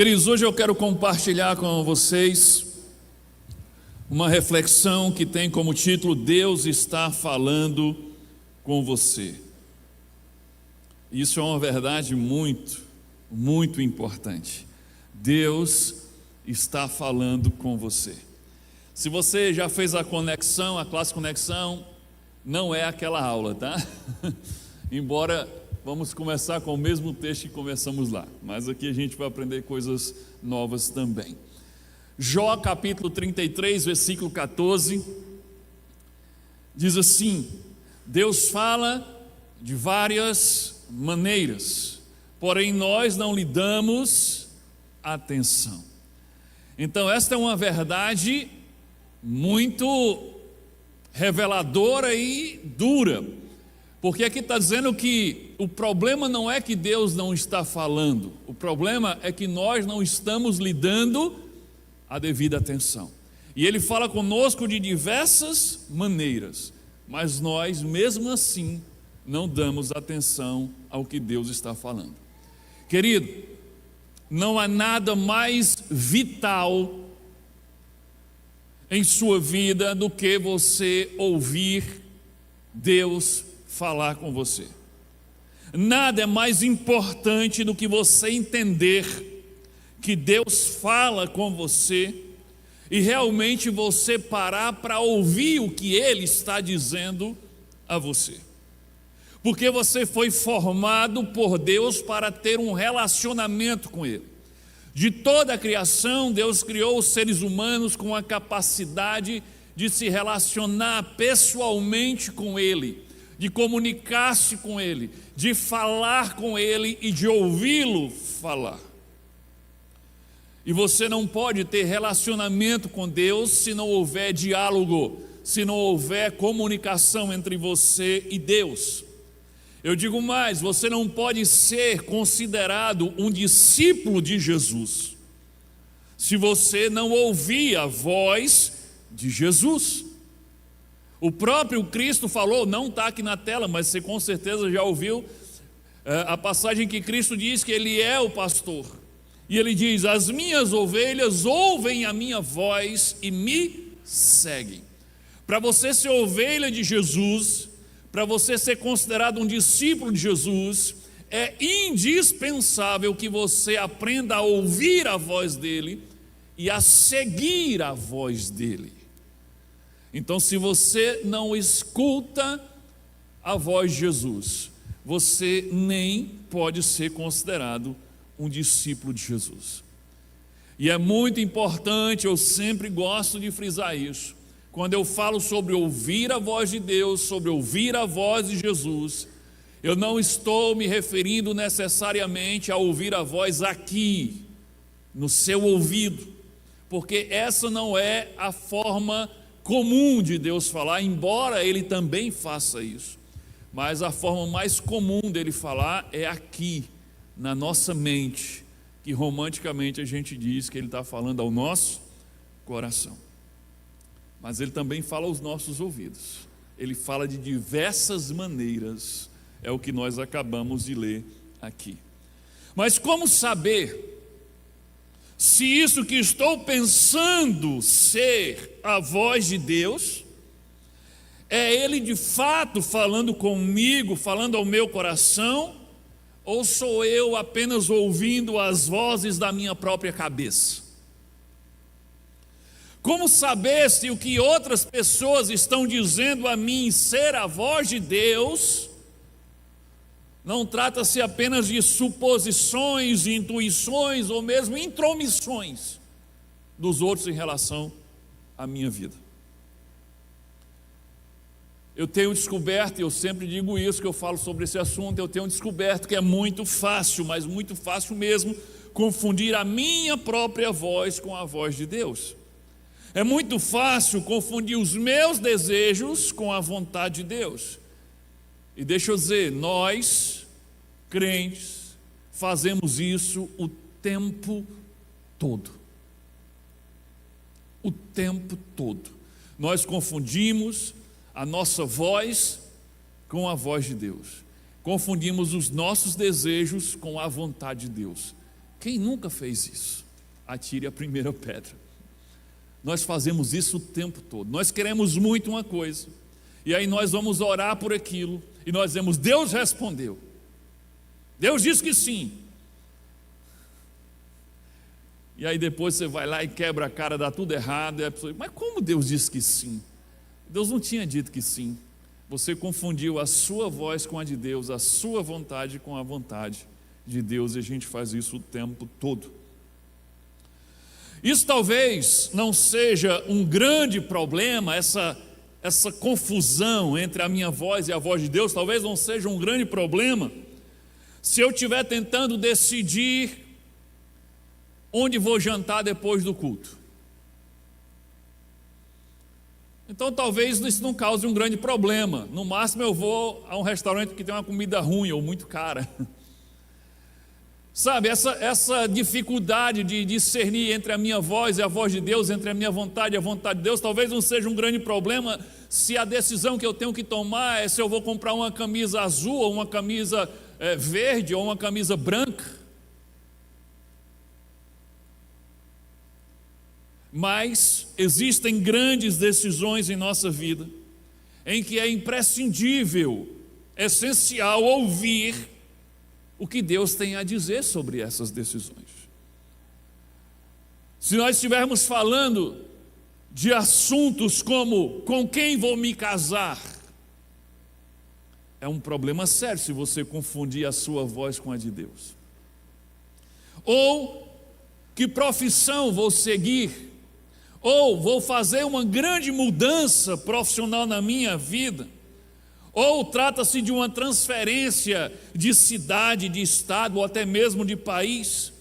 Queridos, hoje eu quero compartilhar com vocês uma reflexão que tem como título: Deus está falando com você. Isso é uma verdade muito importante. Deus está falando com você. Se você já fez a conexão, a classe conexão, não é aquela aula, tá? Embora vamos começar com o mesmo texto que começamos lá, mas aqui a gente vai aprender coisas novas também. Jó capítulo 33, versículo 14, diz assim: Deus fala de várias maneiras, porém nós não lhe damos atenção. Então esta é uma verdade muito reveladora e dura, porque aqui está dizendo que o problema não é que Deus não está falando, o problema é que nós não estamos lhe dando a devida atenção. E Ele fala conosco de diversas maneiras, mas nós mesmo assim não damos atenção ao que Deus está falando. Querido, não há nada mais vital em sua vida do que você ouvir Deus falar com você. Nada é mais importante do que você entender que Deus fala com você e realmente você parar para ouvir o que Ele está dizendo a você. Porque você foi formado por Deus para ter um relacionamento com Ele. De toda a criação, Deus criou os seres humanos com a capacidade de se relacionar pessoalmente com Ele, de comunicar-se com Ele, de falar com Ele e de ouvi-lo falar. E você não pode ter relacionamento com Deus se não houver diálogo, se não houver comunicação entre você e Deus. Eu digo mais, você não pode ser considerado um discípulo de Jesus se você não ouvir a voz de Jesus. O próprio Cristo falou, não está aqui na tela, mas você com certeza já ouviu a passagem que Cristo diz que Ele é o pastor. E Ele diz: as minhas ovelhas ouvem a minha voz e me seguem. Para você ser ovelha de Jesus, para você ser considerado um discípulo de Jesus, é indispensável que você aprenda a ouvir a voz dEle e a seguir a voz dEle. Então, se você não escuta a voz de Jesus, você nem pode ser considerado um discípulo de Jesus. E é muito importante, eu sempre gosto de frisar isso, quando eu falo sobre ouvir a voz de Deus, sobre ouvir a voz de Jesus, eu não estou me referindo necessariamente a ouvir a voz aqui, no seu ouvido, porque essa não é a forma comum de Deus falar, embora Ele também faça isso, mas a forma mais comum dele falar é aqui, na nossa mente, que romanticamente a gente diz que Ele está falando ao nosso coração. Mas Ele também fala aos nossos ouvidos. Ele fala de diversas maneiras, é o que nós acabamos de ler aqui. Mas como saber se isso que estou pensando ser a voz de Deus, é Ele de fato falando comigo, falando ao meu coração, ou sou eu apenas ouvindo as vozes da minha própria cabeça? Como saber se o que outras pessoas estão dizendo a mim ser a voz de Deus, não trata-se apenas de suposições, intuições ou mesmo intromissões dos outros em relação à minha vida? Eu tenho descoberto, e eu sempre digo isso, que eu falo sobre esse assunto, eu tenho descoberto que é muito fácil, mas muito fácil mesmo, confundir a minha própria voz com a voz de Deus. É muito fácil confundir os meus desejos com a vontade de Deus. E deixa eu dizer, nós, crentes, fazemos isso o tempo todo. O tempo todo. Nós confundimos a nossa voz com a voz de Deus. Confundimos os nossos desejos com a vontade de Deus. Quem nunca fez isso? Atire a primeira pedra. Nós fazemos isso o tempo todo. Nós queremos muito uma coisa, e aí nós vamos orar por aquilo, e nós dizemos: Deus respondeu, Deus disse que sim. E aí depois você vai lá e quebra a cara, dá tudo errado, e a pessoa: mas como Deus disse que sim? Deus não tinha dito que sim. Você confundiu a sua voz com a de Deus, a sua vontade com a vontade de Deus, e a gente faz isso o tempo todo. Isso talvez não seja um grande problema, essa confusão entre a minha voz e a voz de Deus, talvez não seja um grande problema, se eu estiver tentando decidir onde vou jantar depois do culto. Então talvez isso não cause um grande problema. No máximo eu vou a um restaurante que tem uma comida ruim ou muito cara. Sabe, essa dificuldade de discernir entre a minha voz e a voz de Deus, entre a minha vontade e a vontade de Deus, talvez não seja um grande problema se a decisão que eu tenho que tomar é se eu vou comprar uma camisa azul, ou uma camisa verde, ou uma camisa branca. Mas existem grandes decisões em nossa vida, em que é imprescindível, essencial ouvir o que Deus tem a dizer sobre essas decisões. Se nós estivermos falando de assuntos como: com quem vou me casar, é um problema sério se você confundir a sua voz com a de Deus. Ou que profissão vou seguir, ou vou fazer uma grande mudança profissional na minha vida, ou trata-se de uma transferência de cidade, de estado, ou até mesmo de país.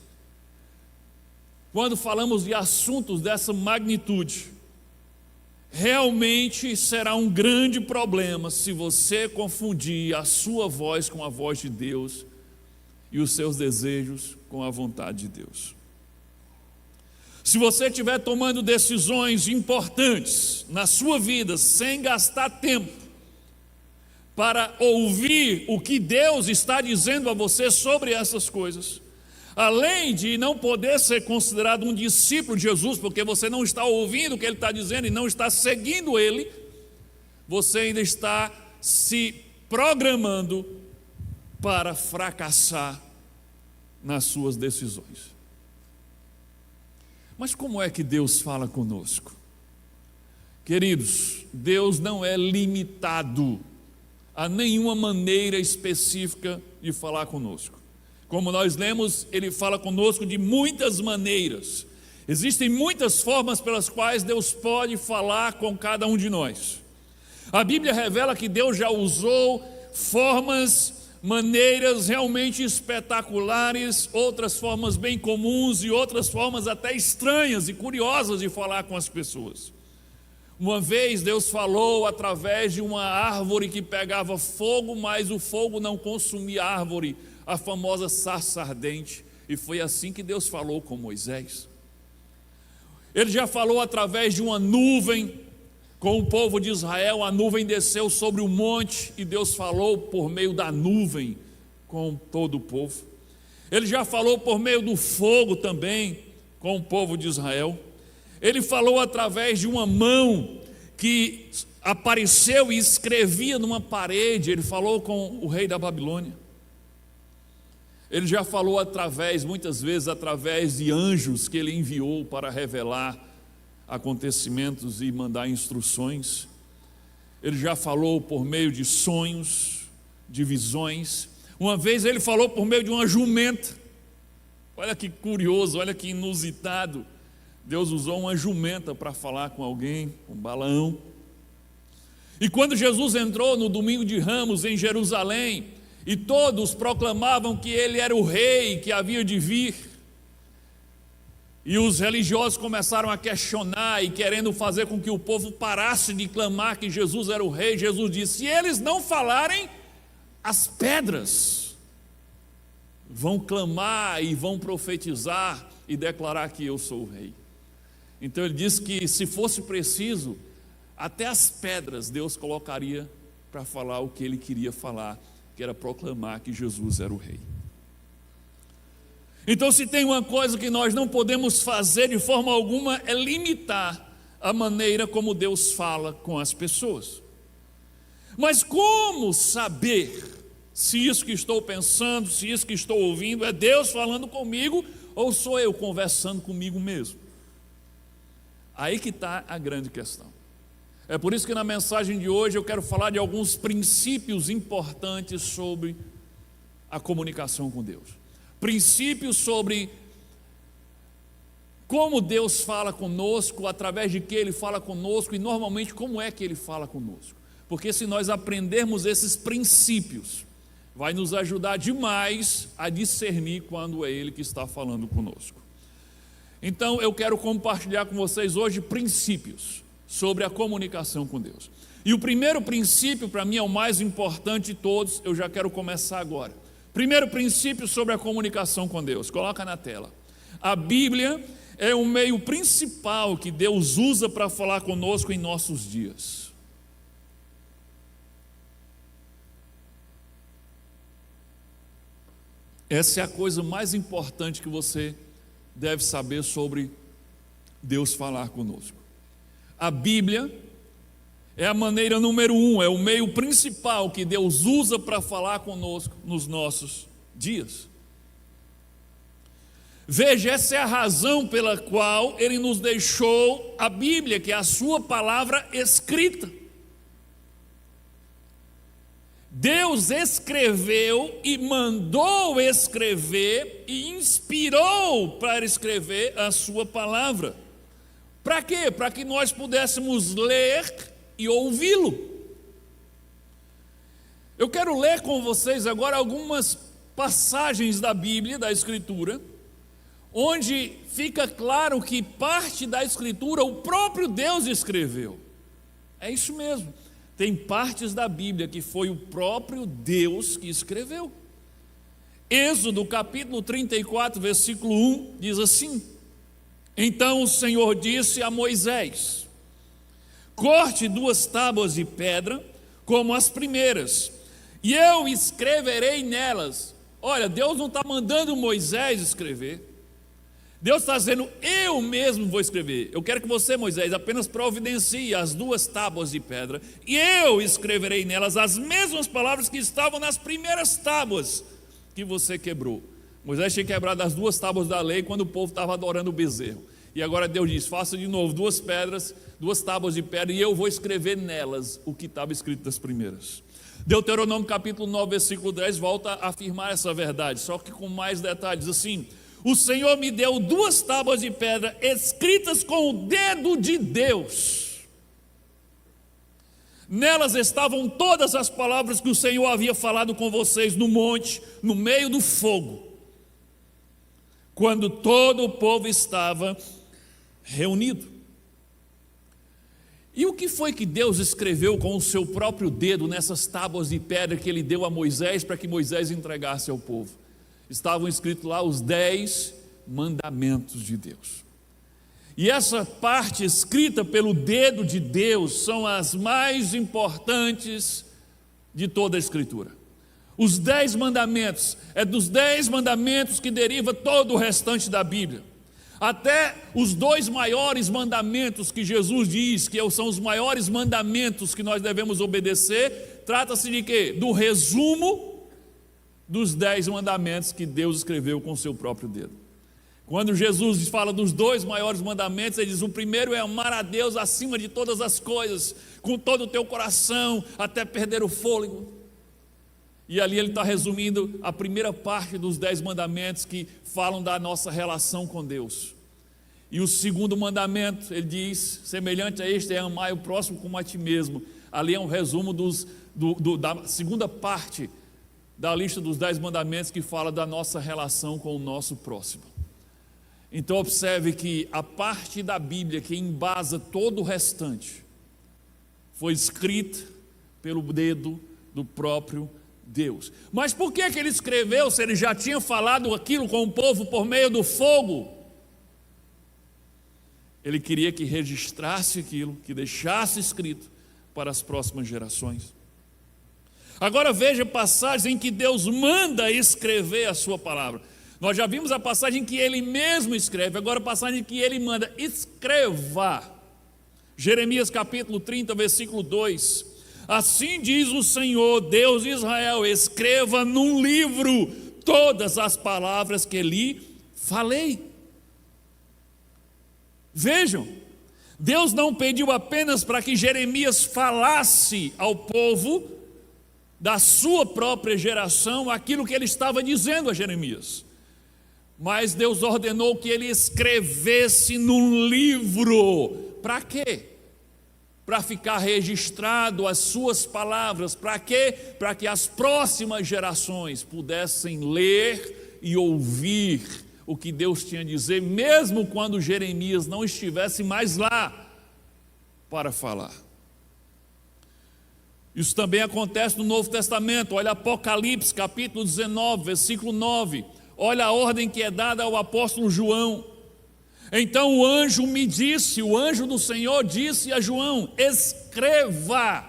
Quando falamos de assuntos dessa magnitude, realmente será um grande problema se você confundir a sua voz com a voz de Deus e os seus desejos com a vontade de Deus. Se você estiver tomando decisões importantes na sua vida sem gastar tempo para ouvir o que Deus está dizendo a você sobre essas coisas, além de não poder ser considerado um discípulo de Jesus, porque você não está ouvindo o que Ele está dizendo e não está seguindo Ele, você ainda está se programando para fracassar nas suas decisões. Mas como é que Deus fala conosco? Queridos, Deus não é limitado a nenhuma maneira específica de falar conosco. Como nós lemos, Ele fala conosco de muitas maneiras. Existem muitas formas pelas quais Deus pode falar com cada um de nós. A Bíblia revela que Deus já usou maneiras realmente espetaculares, outras formas bem comuns e outras formas até estranhas e curiosas de falar com as pessoas. Uma vez Deus falou através de uma árvore que pegava fogo, mas o fogo não consumia a árvore, a famosa sarça ardente, e foi assim que Deus falou com Moisés. Ele já falou através de uma nuvem com o povo de Israel. A nuvem desceu sobre o monte e Deus falou por meio da nuvem com todo o povo. Ele já falou por meio do fogo também com o povo de Israel. Ele falou através de uma mão que apareceu e escrevia numa parede. Ele falou com o rei da Babilônia. Ele já falou muitas vezes através de anjos que ele enviou para revelar acontecimentos e mandar instruções. Ele já falou por meio de sonhos, de visões. Uma vez ele falou por meio de uma jumenta. Olha que curioso, olha que inusitado. Deus usou uma jumenta para falar com alguém, com Balaão. E quando Jesus entrou no domingo de Ramos em Jerusalém, e todos proclamavam que ele era o rei que havia de vir, e os religiosos começaram a questionar e querendo fazer com que o povo parasse de clamar que Jesus era o rei, Jesus disse: se eles não falarem, as pedras vão clamar e vão profetizar e declarar que eu sou o rei. Então ele disse que se fosse preciso, até as pedras Deus colocaria para falar o que ele queria falar, que era proclamar que Jesus era o rei. Então, se tem uma coisa que nós não podemos fazer de forma alguma, é limitar a maneira como Deus fala com as pessoas. Mas como saber se isso que estou pensando, se isso que estou ouvindo é Deus falando comigo ou sou eu conversando comigo mesmo? Aí que está a grande questão. É por isso que na mensagem de hoje eu quero falar de alguns princípios importantes sobre a comunicação com Deus. Princípios sobre como Deus fala conosco, através de que Ele fala conosco e normalmente como é que Ele fala conosco. Porque se nós aprendermos esses princípios, vai nos ajudar demais a discernir quando é Ele que está falando conosco. Então eu quero compartilhar com vocês hoje princípios sobre a comunicação com Deus. E o primeiro princípio, para mim, é o mais importante de todos, eu já quero começar agora. Primeiro princípio sobre a comunicação com Deus, coloca na tela. A Bíblia é o meio principal que Deus usa para falar conosco em nossos dias. Essa é a coisa mais importante que você deve saber sobre Deus falar conosco. A Bíblia é a maneira número 1, é o meio principal que Deus usa para falar conosco nos nossos dias. Veja, essa é a razão pela qual Ele nos deixou a Bíblia, que é a sua palavra escrita. Deus escreveu e mandou escrever e inspirou para escrever a sua palavra. Para quê? Para que nós pudéssemos ler e ouvi-lo. Eu quero ler com vocês agora algumas passagens da Bíblia, da Escritura, onde fica claro que parte da Escritura o próprio Deus escreveu. É isso mesmo. Tem partes da Bíblia que foi o próprio Deus que escreveu. Êxodo capítulo 34, versículo 1, diz assim: Então o Senhor disse a Moisés: Corte 2 tábuas de pedra, como as primeiras, e eu escreverei nelas. Olha, Deus não está mandando Moisés escrever. Deus está dizendo, eu mesmo vou escrever. Eu quero que você, Moisés, apenas providencie as 2 tábuas de pedra, e eu escreverei nelas as mesmas palavras que estavam nas primeiras tábuas que você quebrou. Moisés tinha quebrado as 2 tábuas da lei quando o povo estava adorando o bezerro. E agora Deus diz, faça de novo 2 pedras, 2 tábuas de pedra, e eu vou escrever nelas o que estava escrito das primeiras. Deuteronômio capítulo 9, versículo 10 volta a afirmar essa verdade, só que com mais detalhes, assim: O Senhor me deu 2 tábuas de pedra escritas com o dedo de Deus. Nelas estavam todas as palavras que o Senhor havia falado com vocês no monte, no meio do fogo, quando todo o povo estava reunido. E o que foi que Deus escreveu com o seu próprio dedo nessas tábuas de pedra que Ele deu a Moisés para que Moisés entregasse ao povo? Estavam escritos lá os 10 mandamentos de Deus. E essa parte escrita pelo dedo de Deus são as mais importantes de toda a Escritura. Os 10 mandamentos, é dos 10 mandamentos que deriva todo o restante da Bíblia. Até os 2 maiores mandamentos que Jesus diz que são os maiores mandamentos que nós devemos obedecer, trata-se de quê? Do resumo dos 10 mandamentos que Deus escreveu com o seu próprio dedo. Quando Jesus fala dos 2 maiores mandamentos, ele diz: o primeiro é amar a Deus acima de todas as coisas, com todo o teu coração, até perder o fôlego. E ali ele está resumindo a primeira parte dos 10 mandamentos que falam da nossa relação com Deus. E o segundo mandamento, ele diz, semelhante a este, é amar o próximo como a ti mesmo. Ali é um resumo da segunda parte da lista dos 10 mandamentos que fala da nossa relação com o nosso próximo. Então observe que a parte da Bíblia que embasa todo o restante foi escrita pelo dedo do próprio Deus. Mas por que ele escreveu se ele já tinha falado aquilo com o povo por meio do fogo? Ele queria que registrasse aquilo, que deixasse escrito para as próximas gerações. Agora veja passagens em que Deus manda escrever a sua palavra. Nós já vimos a passagem que ele mesmo escreve, agora a passagem que ele manda: escreva. Jeremias capítulo 30, versículo 2. Assim diz o Senhor, Deus de Israel: escreva num livro todas as palavras que lhe falei. Vejam, Deus não pediu apenas para que Jeremias falasse ao povo da sua própria geração aquilo que ele estava dizendo a Jeremias, mas Deus ordenou que ele escrevesse num livro. Para quê? Para ficar registrado as suas palavras. Para quê? Para que as próximas gerações pudessem ler e ouvir o que Deus tinha a dizer, mesmo quando Jeremias não estivesse mais lá para falar. Isso também acontece no Novo Testamento. Olha Apocalipse capítulo 19, versículo 9. Olha a ordem que é dada ao apóstolo João. Então o anjo me disse, o anjo do Senhor disse a João: escreva,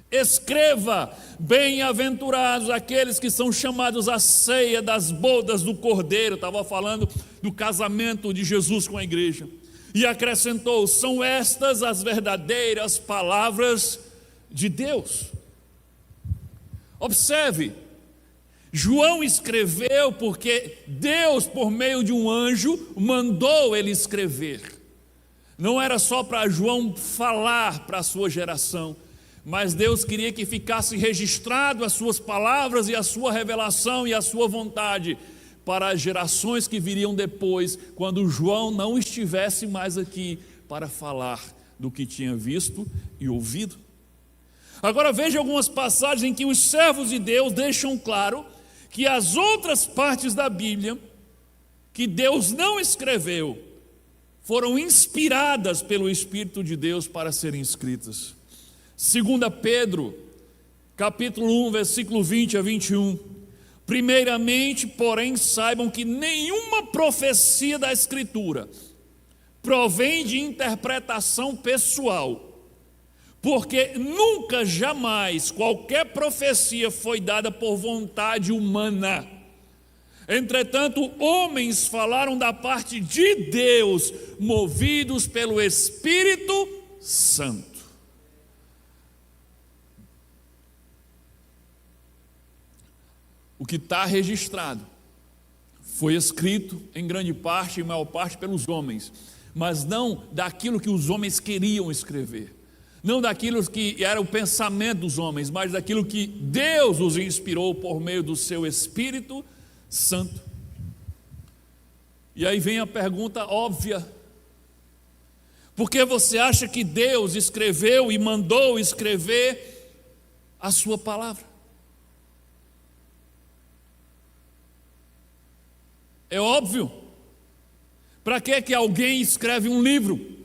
escreva, bem-aventurados aqueles que são chamados à ceia das bodas do Cordeiro. Estava falando do casamento de Jesus com a igreja. E acrescentou: são estas as verdadeiras palavras de Deus. Observe, João escreveu porque Deus, por meio de um anjo, mandou ele escrever. Não era só para João falar para a sua geração, mas Deus queria que ficasse registrado as suas palavras e a sua revelação e a sua vontade para as gerações que viriam depois, quando João não estivesse mais aqui para falar do que tinha visto e ouvido. Agora veja algumas passagens em que os servos de Deus deixam claro que as outras partes da Bíblia que Deus não escreveu foram inspiradas pelo Espírito de Deus para serem escritas. 2 Pedro, capítulo 1, versículo 20 a 21. Primeiramente, porém, saibam que nenhuma profecia da Escritura provém de interpretação pessoal, porque nunca, jamais, qualquer profecia foi dada por vontade humana. Entretanto, homens falaram da parte de Deus, movidos pelo Espírito Santo. O que está registrado foi escrito em grande parte e maior parte pelos homens, mas não daquilo que os homens queriam escrever, não daquilo que era o pensamento dos homens, mas daquilo que Deus os inspirou por meio do seu Espírito Santo. E aí vem a pergunta óbvia: por que você acha que Deus escreveu e mandou escrever a sua palavra? É óbvio. Para que alguém escreve um livro?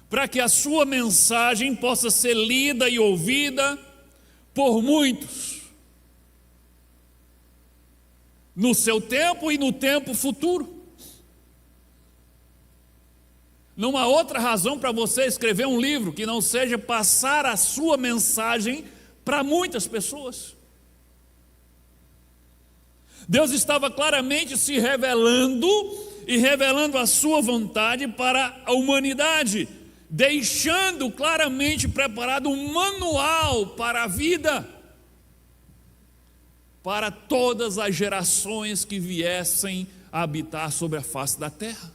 Para que a sua mensagem possa ser lida e ouvida por muitos, no seu tempo e no tempo futuro. Não há outra razão para você escrever um livro que não seja passar a sua mensagem para muitas pessoas. Deus estava claramente se revelando e revelando a sua vontade para a humanidade, deixando claramente preparado um manual para a vida, para todas as gerações que viessem a habitar sobre a face da terra.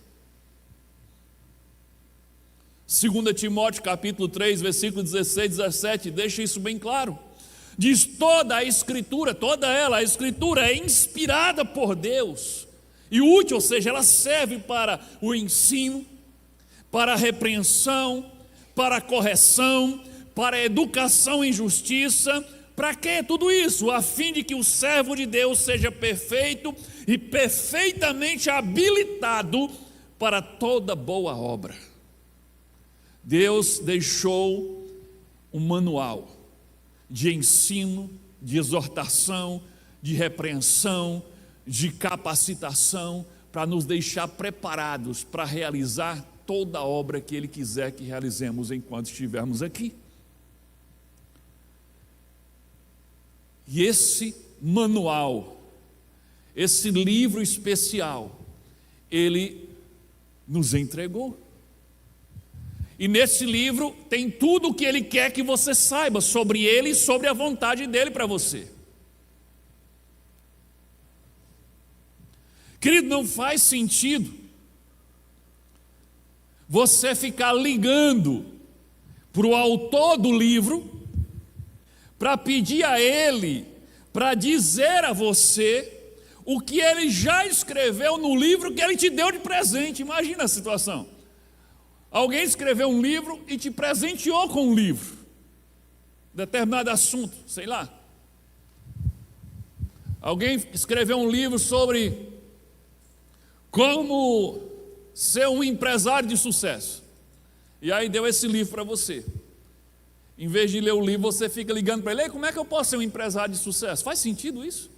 2 Timóteo capítulo 3, versículo 16 e 17, deixa isso bem claro. Diz: toda a Escritura, toda ela, a Escritura é inspirada por Deus e útil, ou seja, ela serve para o ensino, para a repreensão, para a correção, para a educação em justiça. Para que tudo isso? A fim de que o servo de Deus seja perfeito e perfeitamente habilitado para toda boa obra. Deus deixou um manual de ensino, de exortação, de repreensão, de capacitação, para nos deixar preparados para realizar toda a obra que Ele quiser que realizemos enquanto estivermos aqui. E esse manual, esse livro especial, Ele nos entregou. E nesse livro tem tudo o que Ele quer que você saiba sobre Ele e sobre a vontade dEle para você. Querido, não faz sentido você ficar ligando para o autor do livro para pedir a ele, para dizer a você o que ele já escreveu no livro que ele te deu de presente. Imagina a situação. Alguém escreveu um livro e te presenteou com um livro, determinado assunto, sei lá. Alguém escreveu um livro sobre como ser um empresário de sucesso, e aí deu esse livro para você. Em vez de ler o livro, você fica ligando para ele: ei, como é que eu posso ser um empresário de sucesso? Faz sentido isso?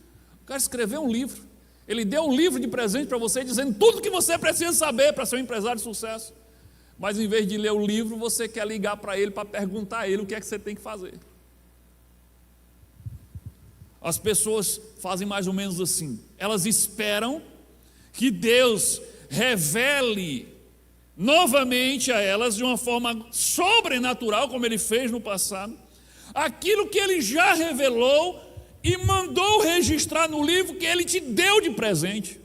O cara escreveu um livro, ele deu um livro de presente para você, dizendo tudo o que você precisa saber para ser um empresário de sucesso. Mas em vez de ler o livro, você quer ligar para ele para perguntar a ele o que é que você tem que fazer. As pessoas fazem mais ou menos assim: elas esperam que Deus revele novamente a elas, de uma forma sobrenatural, como Ele fez no passado, aquilo que Ele já revelou e mandou registrar no livro que Ele te deu de presente.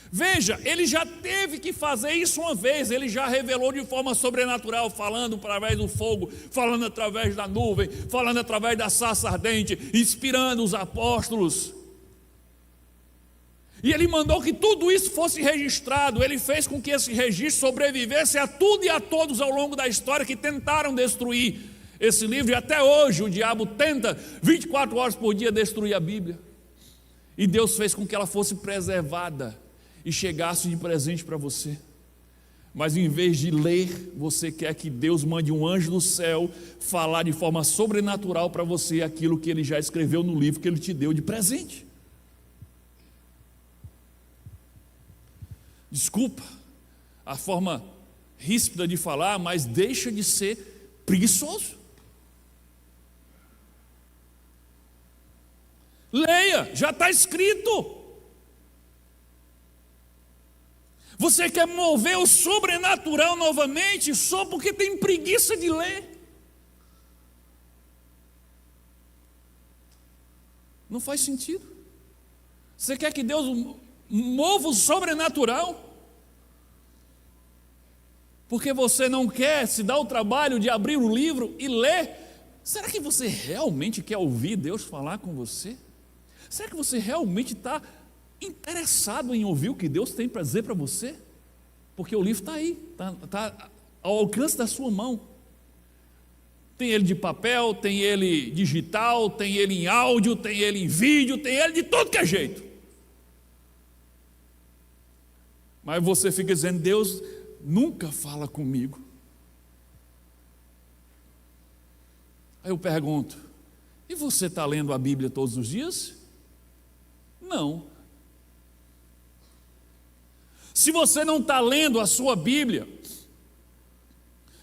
Veja, Ele já teve que fazer isso uma vez. Ele já revelou de forma sobrenatural, falando através do fogo, falando através da nuvem, falando através da sarça ardente, inspirando os apóstolos. E Ele mandou que tudo isso fosse registrado. Ele fez com que esse registro sobrevivesse a tudo e a todos ao longo da história que tentaram destruir esse livro. E até hoje o diabo tenta 24 horas por dia destruir a Bíblia. E Deus fez com que ela fosse preservada e chegasse de presente para você. Mas em vez de ler, você quer que Deus mande um anjo do céu falar de forma sobrenatural para você aquilo que Ele já escreveu no livro que Ele te deu de presente. Desculpa a forma ríspida de falar, mas deixa de ser preguiçoso. Leia, já está escrito. Você quer mover o sobrenatural novamente só porque tem preguiça de ler? Não faz sentido. Você quer que Deus mova o sobrenatural porque você não quer se dar o trabalho de abrir um livro e ler? Será que você realmente quer ouvir Deus falar com você? Será que você realmente está interessado em ouvir o que Deus tem para dizer para você? Porque o livro está aí, está ao alcance da sua mão. Tem ele de papel, tem ele digital, tem ele em áudio, tem ele em vídeo, tem ele de todo que é jeito. Mas você fica dizendo: Deus nunca fala comigo. Aí eu pergunto: e você está lendo a Bíblia todos os dias? Não. Se você não está lendo a sua Bíblia,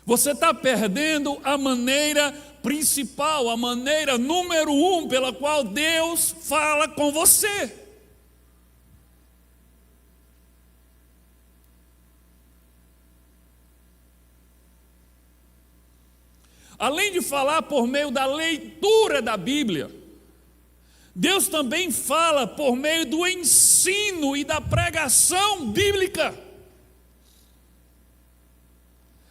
você está perdendo a maneira principal, a maneira número 1 pela qual Deus fala com você. Além de falar por meio da leitura da Bíblia, Deus também fala por meio do ensino e da pregação bíblica.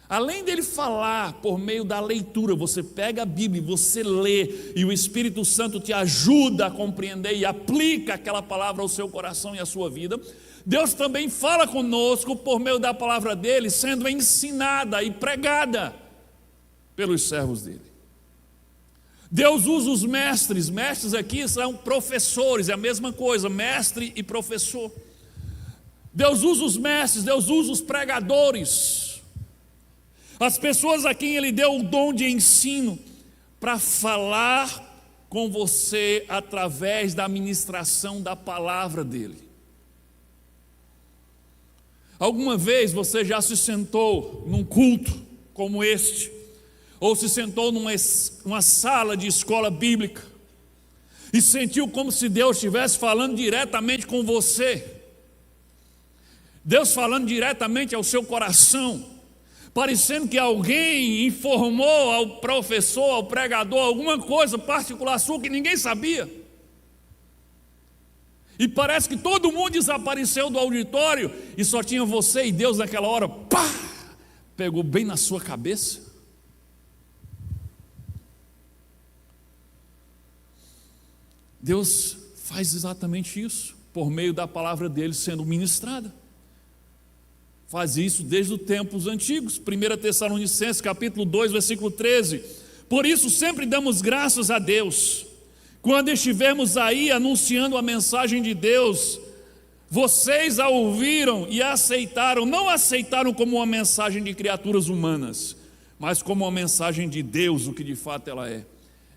Além dele falar por meio da leitura, você pega a Bíblia e você lê, e o Espírito Santo te ajuda a compreender e aplica aquela palavra ao seu coração e à sua vida. Deus também fala conosco por meio da palavra dele, sendo ensinada e pregada pelos servos dele. Deus usa os mestres. Mestres aqui são professores, é a mesma coisa, mestre e professor. Deus usa os mestres, Deus usa os pregadores, as pessoas a quem Ele deu o dom de ensino, para falar com você através da ministração da palavra dEle. Alguma vez você já se sentou num culto como este, ou se sentou numa sala de escola bíblica e sentiu como se Deus estivesse falando diretamente com você, Deus falando diretamente ao seu coração, parecendo que alguém informou ao professor, ao pregador, alguma coisa particular sua que ninguém sabia, e parece que todo mundo desapareceu do auditório e só tinha você e Deus naquela hora, pá, pegou bem na sua cabeça. Deus faz exatamente isso, por meio da palavra dele sendo ministrada. Faz isso desde os tempos antigos. 1 Tessalonicenses capítulo 2, versículo 13. Por isso sempre damos graças a Deus, quando estivermos aí anunciando a mensagem de Deus, vocês a ouviram e a aceitaram, não aceitaram como uma mensagem de criaturas humanas, mas como uma mensagem de Deus, o que de fato ela é.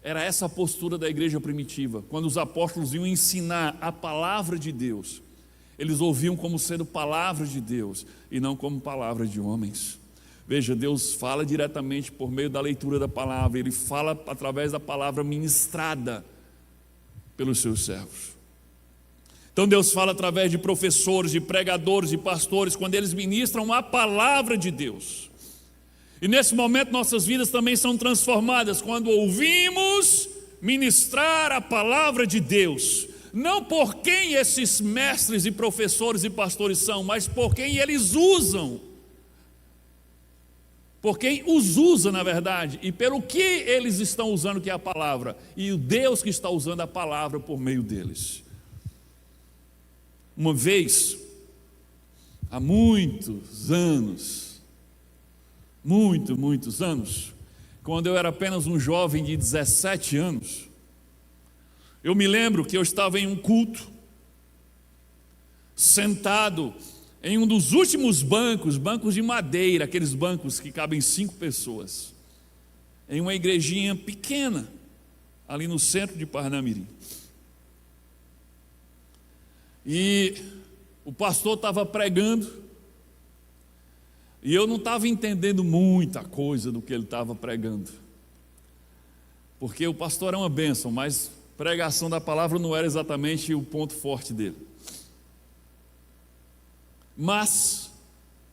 Era essa a postura da igreja primitiva. Quando os apóstolos iam ensinar a palavra de Deus, eles ouviam como sendo palavra de Deus e não como palavra de homens. Veja, Deus fala diretamente por meio da leitura da palavra, Ele fala através da palavra ministrada pelos seus servos. Então Deus fala através de professores, de pregadores, de pastores, quando eles ministram a palavra de Deus. E nesse momento nossas vidas também são transformadas, quando ouvimos ministrar a palavra de Deus, não por quem esses mestres e professores e pastores são, mas por quem eles usam, por quem os usa na verdade, e pelo que eles estão usando, que é a palavra, e o Deus que está usando a palavra por meio deles. Uma vez, há muitos anos, muitos anos, quando eu era apenas um jovem de 17 anos, eu me lembro que eu estava em um culto, sentado em um dos últimos bancos de madeira, aqueles bancos que cabem 5 pessoas, em uma igrejinha pequena, ali no centro de Parnamirim. E o pastor estava pregando, e eu não estava entendendo muita coisa do que ele estava pregando, porque o pastor é uma bênção, mas pregação da palavra não era exatamente o ponto forte dele. Mas,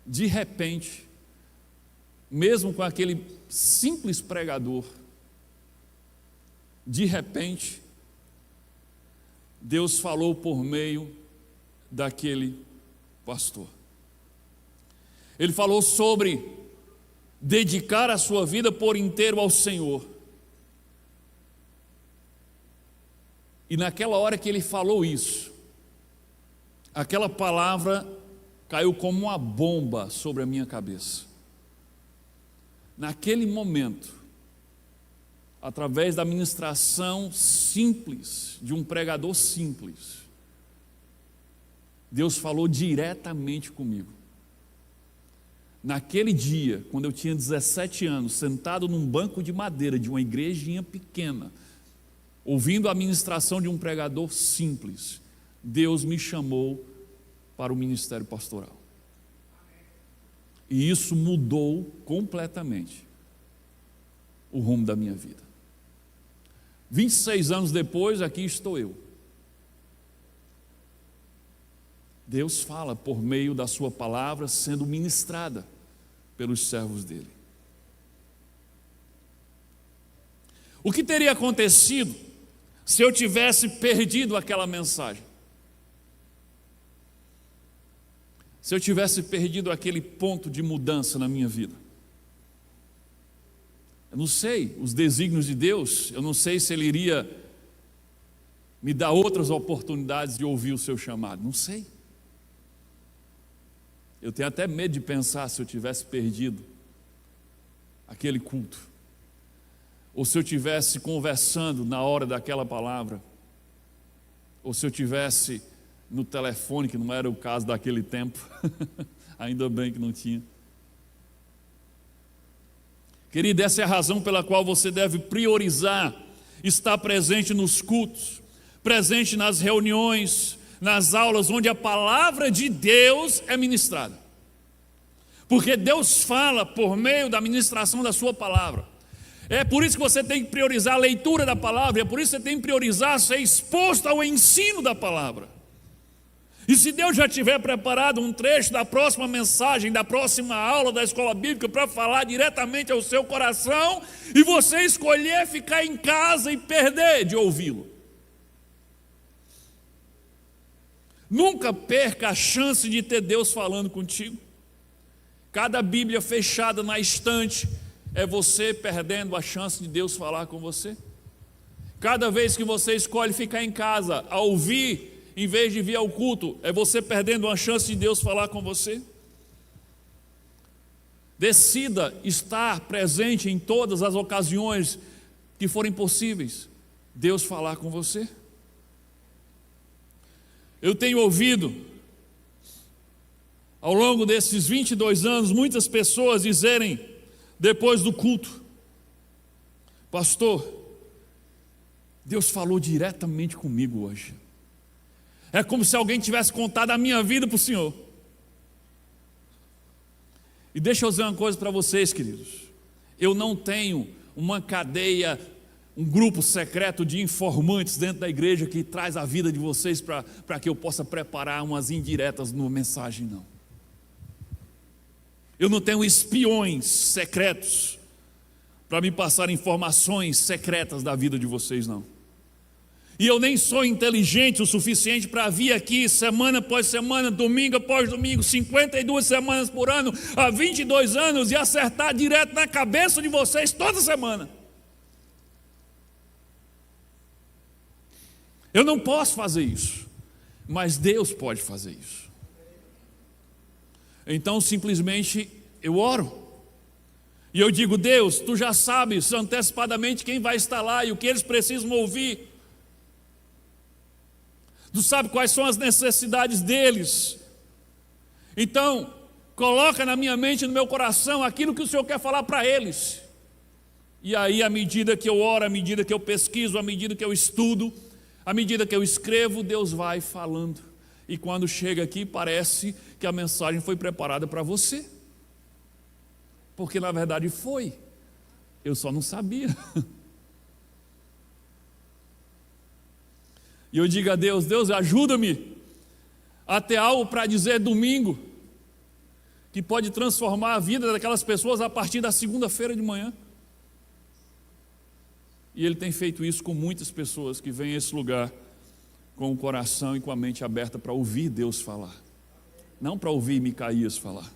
de repente, mesmo com aquele simples pregador, de repente, Deus falou por meio daquele pastor. Ele falou sobre dedicar a sua vida por inteiro ao Senhor. E naquela hora que ele falou isso, aquela palavra caiu como uma bomba sobre a minha cabeça. Naquele momento, através da ministração simples, de um pregador simples, Deus falou diretamente comigo. Naquele dia, quando eu tinha 17 anos, sentado num banco de madeira de uma igrejinha pequena, ouvindo a ministração de um pregador simples, Deus me chamou para o ministério pastoral. E isso mudou completamente o rumo da minha vida. 26 anos depois, aqui estou eu. Deus fala por meio da sua palavra sendo ministrada pelos servos dele. O que teria acontecido se eu tivesse perdido aquela mensagem? Se eu tivesse perdido aquele ponto de mudança na minha vida? Eu não sei os desígnios de Deus, eu não sei se Ele iria me dar outras oportunidades de ouvir o seu chamado, não sei. Eu tenho até medo de pensar se eu tivesse perdido aquele culto, ou se eu tivesse conversando na hora daquela palavra, ou se eu tivesse no telefone, que não era o caso daquele tempo, ainda bem que não tinha. Querido, essa é a razão pela qual você deve priorizar estar presente nos cultos, presente nas reuniões, nas aulas onde a palavra de Deus é ministrada. Porque Deus fala por meio da ministração da sua palavra. É por isso que você tem que priorizar a leitura da palavra, é por isso que você tem que priorizar ser exposto ao ensino da palavra. E se Deus já tiver preparado um trecho da próxima mensagem, da próxima aula da escola bíblica para falar diretamente ao seu coração, e você escolher ficar em casa e perder de ouvi-lo, nunca perca a chance de ter Deus falando contigo. Cada Bíblia fechada na estante é você perdendo a chance de Deus falar com você. Cada vez que você escolhe ficar em casa a ouvir, em vez de vir ao culto, é você perdendo uma chance de Deus falar com você. Decida estar presente em todas as ocasiões que forem possíveis Deus falar com você. Eu tenho ouvido, ao longo desses 22 anos, muitas pessoas dizerem, depois do culto: pastor, Deus falou diretamente comigo hoje. É como se alguém tivesse contado a minha vida para o Senhor. E deixa eu dizer uma coisa para vocês, queridos. Eu não tenho uma cadeia, um grupo secreto de informantes dentro da igreja que traz a vida de vocês para que eu possa preparar umas indiretas numa mensagem, não. Eu não tenho espiões secretos para me passar informações secretas da vida de vocês, não. E eu nem sou inteligente o suficiente para vir aqui semana após semana, domingo após domingo, 52 semanas por ano, há 22 anos, e acertar direto na cabeça de vocês toda semana. Eu não posso fazer isso, mas Deus pode fazer isso. Então simplesmente eu oro, e eu digo: Deus, tu já sabes antecipadamente quem vai estar lá e o que eles precisam ouvir. Tu sabe quais são as necessidades deles. Então, coloca na minha mente e no meu coração aquilo que o Senhor quer falar para eles. E aí, à medida que eu oro, à medida que eu pesquiso, à medida que eu estudo, à medida que eu escrevo, Deus vai falando. E quando chega aqui, parece que a mensagem foi preparada para você. Porque na verdade foi. Eu só não sabia. E eu digo a Deus: Deus, ajuda-me a ter algo para dizer domingo, que pode transformar a vida daquelas pessoas a partir da segunda-feira de manhã. E Ele tem feito isso com muitas pessoas que vêm a esse lugar com o coração e com a mente aberta para ouvir Deus falar, não para ouvir Micaías falar.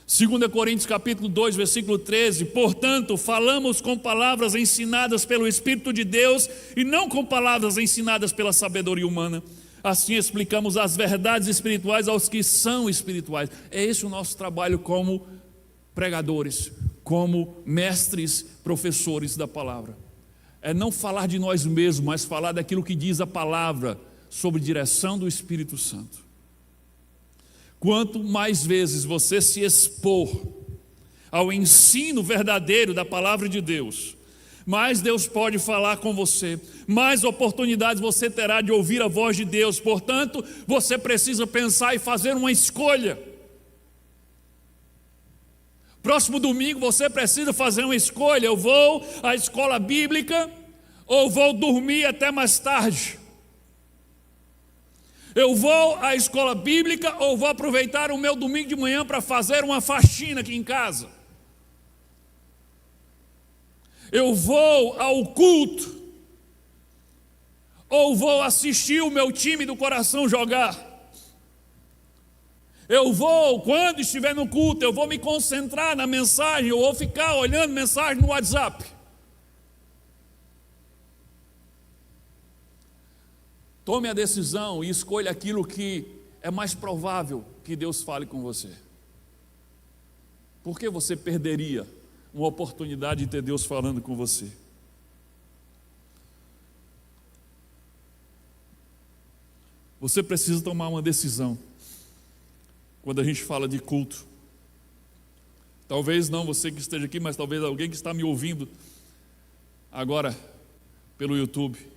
2 Coríntios capítulo 2, versículo 13: portanto, falamos com palavras ensinadas pelo Espírito de Deus e não com palavras ensinadas pela sabedoria humana. Assim explicamos as verdades espirituais aos que são espirituais. É esse o nosso trabalho como pregadores, como mestres, professores da palavra. É não falar de nós mesmos, mas falar daquilo que diz a palavra, sob direção do Espírito Santo. Quanto mais vezes você se expor ao ensino verdadeiro da palavra de Deus, mais Deus pode falar com você, mais oportunidades você terá de ouvir a voz de Deus. Portanto, você precisa pensar e fazer uma escolha. Próximo domingo você precisa fazer uma escolha: eu vou à escola bíblica ou vou dormir até mais tarde? Eu vou à escola bíblica ou vou aproveitar o meu domingo de manhã para fazer uma faxina aqui em casa? Eu vou ao culto ou vou assistir o meu time do coração jogar? Eu vou, quando estiver no culto, eu vou me concentrar na mensagem ou vou ficar olhando mensagem no WhatsApp? Tome a decisão e escolha aquilo que é mais provável que Deus fale com você. Por que você perderia uma oportunidade de ter Deus falando com você? Você precisa tomar uma decisão quando a gente fala de culto. Talvez não você que esteja aqui, mas talvez alguém que está me ouvindo agora pelo YouTube.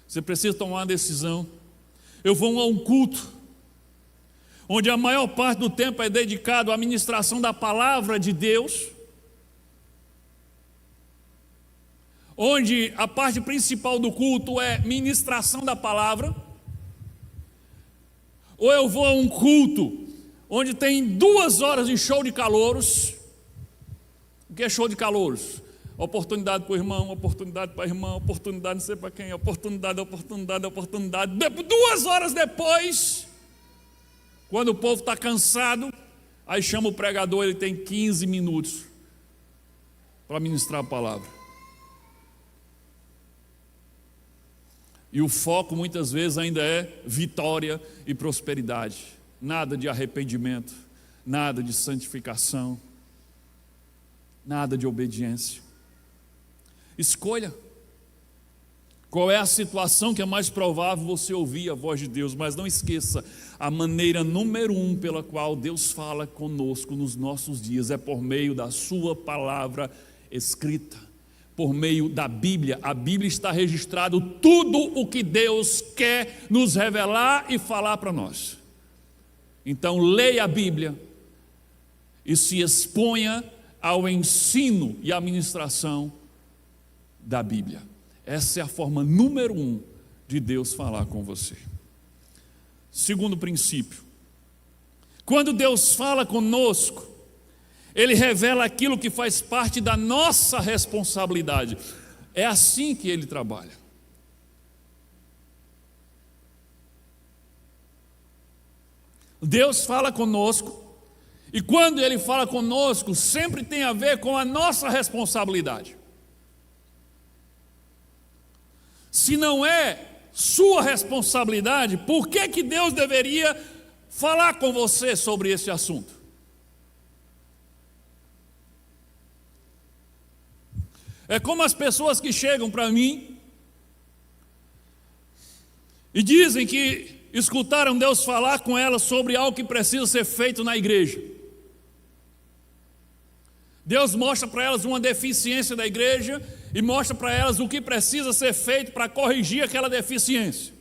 Você precisa tomar uma decisão. Eu vou a um culto onde a maior parte do tempo é dedicado à ministração da palavra de Deus, onde a parte principal do culto é ministração da palavra, ou eu vou a um culto onde tem 2 horas de show de calouros. O que é show de calouros? Oportunidade para o irmão, oportunidade para a irmã, oportunidade não sei para quem, oportunidade. 2 horas depois, quando o povo está cansado, aí chama o pregador, ele tem 15 minutos para ministrar a palavra. E o foco muitas vezes ainda é vitória e prosperidade. Nada de arrependimento, nada de santificação, nada de obediência. Escolha qual é a situação que é mais provável você ouvir a voz de Deus, mas não esqueça, a maneira número 1 pela qual Deus fala conosco nos nossos dias é por meio da sua palavra escrita, por meio da Bíblia. A Bíblia está registrado tudo o que Deus quer nos revelar e falar para nós. Então leia a Bíblia e se exponha ao ensino e à ministração da Bíblia. Essa é a forma número 1 de Deus falar com você. Segundo princípio, quando Deus fala conosco, Ele revela aquilo que faz parte da nossa responsabilidade. É assim que Ele trabalha. Deus fala conosco, e quando Ele fala conosco, sempre tem a ver com a nossa responsabilidade. Se não é sua responsabilidade, por que Deus deveria falar com você sobre esse assunto? É como as pessoas que chegam para mim e dizem que escutaram Deus falar com elas sobre algo que precisa ser feito na igreja. Deus mostra para elas uma deficiência da igreja e mostra para elas o que precisa ser feito para corrigir aquela deficiência.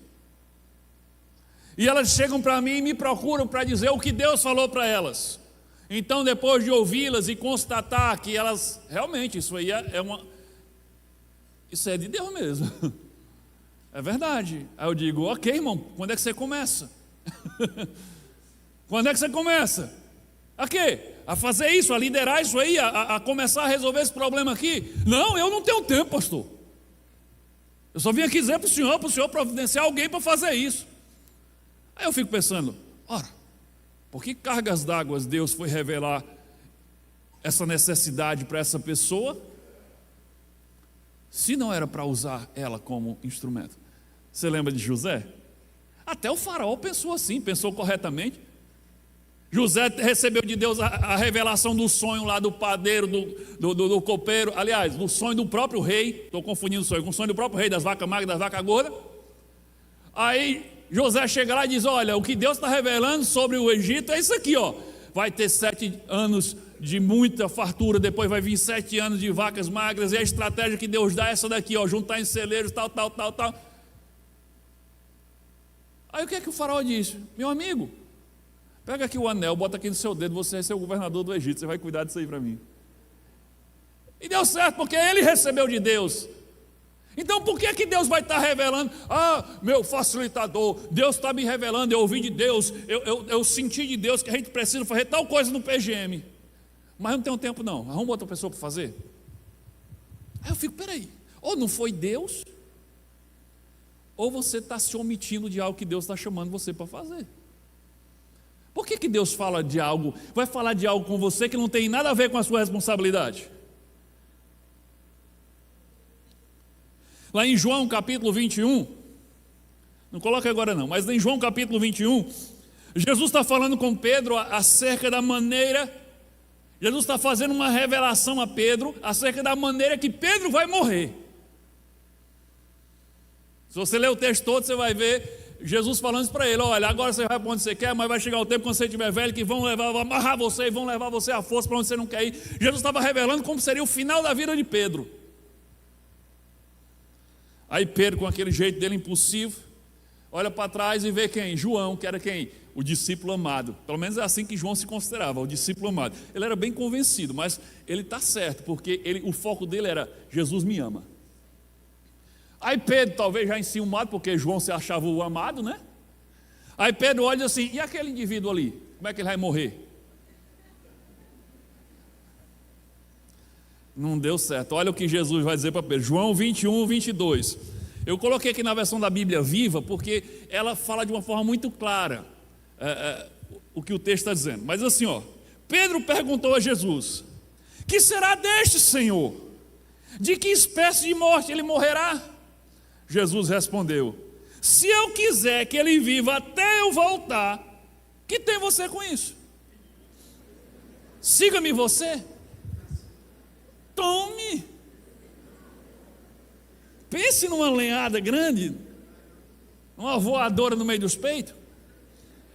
E elas chegam para mim e me procuram para dizer o que Deus falou para elas. Então, depois de ouvi-las e constatar que elas, realmente, isso aí isso é de Deus mesmo. É verdade. Aí eu digo, ok, irmão, quando é que você começa? Quando é que você começa? A quê? A fazer isso, a liderar isso aí, a começar a resolver esse problema aqui? Não, eu não tenho tempo, pastor. Eu só vim aqui dizer para o senhor providenciar alguém para fazer isso. Aí eu fico pensando, ora, por que cargas d'água Deus foi revelar essa necessidade para essa pessoa, se não era para usar ela como instrumento? Você lembra de José? Até o faraó pensou assim, pensou corretamente. José recebeu de Deus a revelação do sonho lá do padeiro, do copeiro, aliás, do sonho do próprio rei. Estou confundindo o sonho com o sonho do próprio rei, das vacas magras, das vacas gordas. Aí José chega lá e diz, olha, o que Deus está revelando sobre o Egito é isso aqui, ó. Vai ter 7 anos de muita fartura, depois vai vir 7 anos de vacas magras, e a estratégia que Deus dá é essa daqui, ó, juntar em celeiros, tal. Aí o que é que o faraó disse? Meu amigo, pega aqui o anel, bota aqui no seu dedo, você é seu governador do Egito, você vai cuidar disso aí para mim. E deu certo, porque ele recebeu de Deus. Então por que Deus vai estar revelando? Ah, meu facilitador, Deus está me revelando, eu ouvi de Deus, eu senti de Deus que a gente precisa fazer tal coisa no PGM. Mas eu não tenho tempo não, arruma outra pessoa para fazer. Aí eu fico, peraí, ou não foi Deus, ou você está se omitindo de algo que Deus está chamando você para fazer. Por que Deus fala de algo, vai falar de algo com você que não tem nada a ver com a sua responsabilidade? Lá em João capítulo 21, não coloca agora não, mas em João capítulo 21, Jesus está falando com Pedro acerca da maneira, Jesus está fazendo uma revelação a Pedro acerca da maneira que Pedro vai morrer. Se você ler o texto todo, você vai ver Jesus falando isso para ele, olha, agora você vai para onde você quer, mas vai chegar o tempo quando você estiver velho que vão amarrar você e vão levar você à força para onde você não quer ir. Jesus estava revelando como seria o final da vida de Pedro. Aí Pedro, com aquele jeito dele impulsivo, olha para trás e vê quem? João, que era quem? O discípulo amado. Pelo menos é assim que João se considerava, o discípulo amado. Ele era bem convencido, mas ele está certo, porque o foco dele era: Jesus me ama. Aí Pedro talvez já enciumado, porque João se achava o amado, né? Aí Pedro olha assim: e aquele indivíduo ali? Como é que ele vai morrer? Não deu certo. Olha o que Jesus vai dizer para Pedro. João 21, 22. Eu coloquei aqui na versão da Bíblia Viva, porque ela fala de uma forma muito clara o que o texto está dizendo. Mas assim, ó, Pedro perguntou a Jesus: que será deste, Senhor? De que espécie de morte ele morrerá? Jesus respondeu: se eu quiser que ele viva até eu voltar, que tem você com isso? Siga-me você. Tome. Pense numa lenhada grande, uma voadora no meio dos peitos.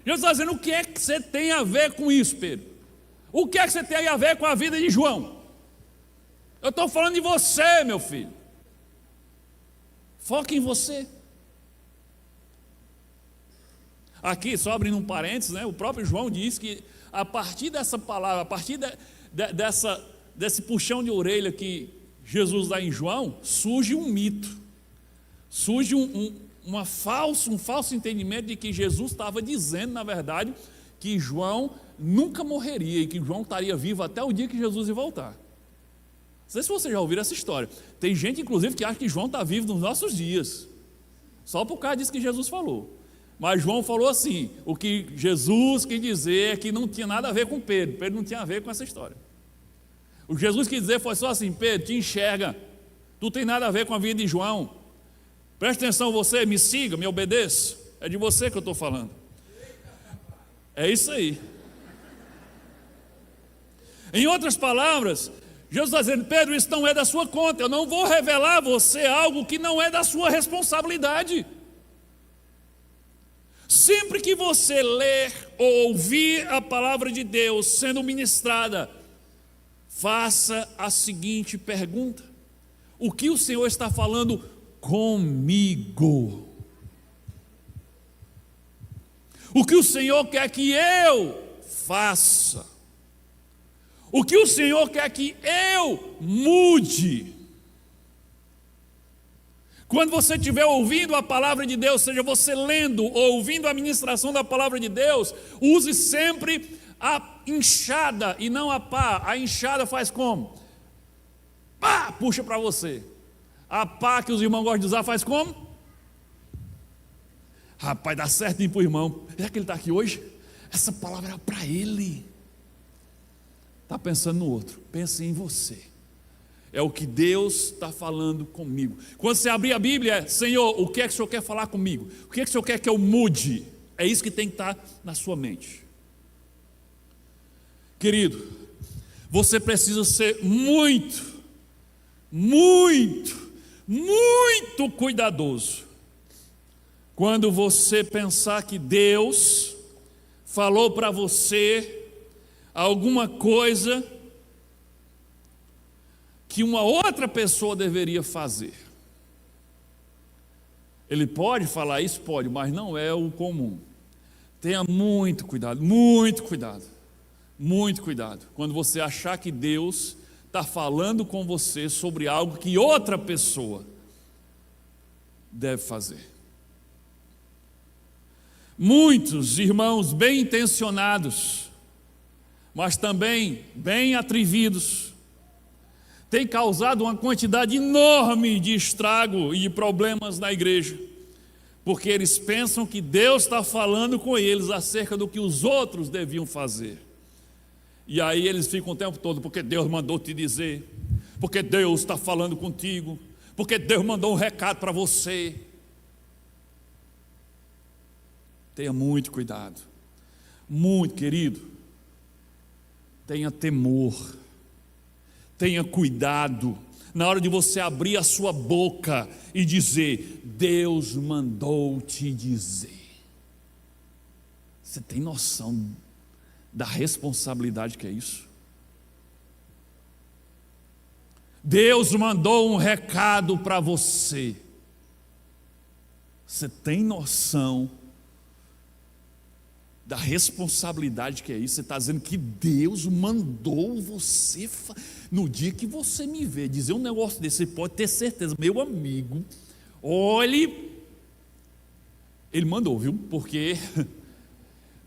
Jesus está dizendo: o que é que você tem a ver com isso, Pedro? O que é que você tem a ver com a vida de João? Eu estou falando de você, meu filho. Foca em você. Aqui, só abrindo um parênteses, né, o próprio João diz que a partir dessa palavra, a partir desse puxão de orelha que Jesus dá em João, surge um mito, surge um falso entendimento de que Jesus estava dizendo, na verdade, que João nunca morreria e que João estaria vivo até o dia que Jesus ia voltar. Não sei se vocês já ouviram essa história. Tem gente, inclusive, que acha que João está vivo nos nossos dias, só por causa disso que Jesus falou. Mas João falou assim: o que Jesus quis dizer é que não tinha nada a ver com Pedro. Pedro não tinha a ver com essa história. O que Jesus quis dizer foi só assim: Pedro, te enxerga, tu tem nada a ver com a vida de João. Presta atenção, você, me siga, me obedeça. É de você que eu estou falando. É isso aí. Em outras palavras, Jesus está dizendo: Pedro, isso não é da sua conta. Eu não vou revelar a você algo que não é da sua responsabilidade. Sempre que você ler ou ouvir a palavra de Deus sendo ministrada, faça a seguinte pergunta: o que o Senhor está falando comigo? O que o Senhor quer que eu faça? O que o Senhor quer que eu mude? Quando você estiver ouvindo a palavra de Deus, seja você lendo ou ouvindo a ministração da palavra de Deus, use sempre a enxada e não a pá. A enxada faz como? Pá, puxa para você. A pá que os irmãos gostam de usar faz como? Rapaz, dá certo para o irmão. Já que ele está aqui hoje, essa palavra é para ele. Está pensando no outro, pense em você. É o que Deus está falando comigo. Quando você abrir a Bíblia, Senhor, o que é que o Senhor quer falar comigo? O que é que o Senhor quer que eu mude? É isso que tem que estar na sua mente. Querido, você precisa ser muito cuidadoso quando você pensar que Deus falou para você alguma coisa que uma outra pessoa deveria fazer. Ele pode falar isso? Pode, mas não é o comum. Tenha muito cuidado, muito cuidado, muito cuidado, quando você achar que Deus está falando com você sobre algo que outra pessoa deve fazer. Muitos irmãos bem intencionados, mas também bem atrevidos, tem causado uma quantidade enorme de estrago e de problemas na igreja, porque eles pensam que Deus está falando com eles acerca do que os outros deviam fazer, e aí eles ficam o tempo todo: porque Deus mandou te dizer, porque Deus está falando contigo, porque Deus mandou um recado para você. Tenha muito cuidado, muito, querido, tenha temor, tenha cuidado na hora de você abrir a sua boca e dizer: Deus mandou te dizer. Você tem noção da responsabilidade que é isso? Deus mandou um recado para você. Você tem noção da responsabilidade que é isso? Você está dizendo que Deus mandou você, no dia que você me vê, dizer um negócio desse, você pode ter certeza, meu amigo, olhe, Ele mandou, viu? Porque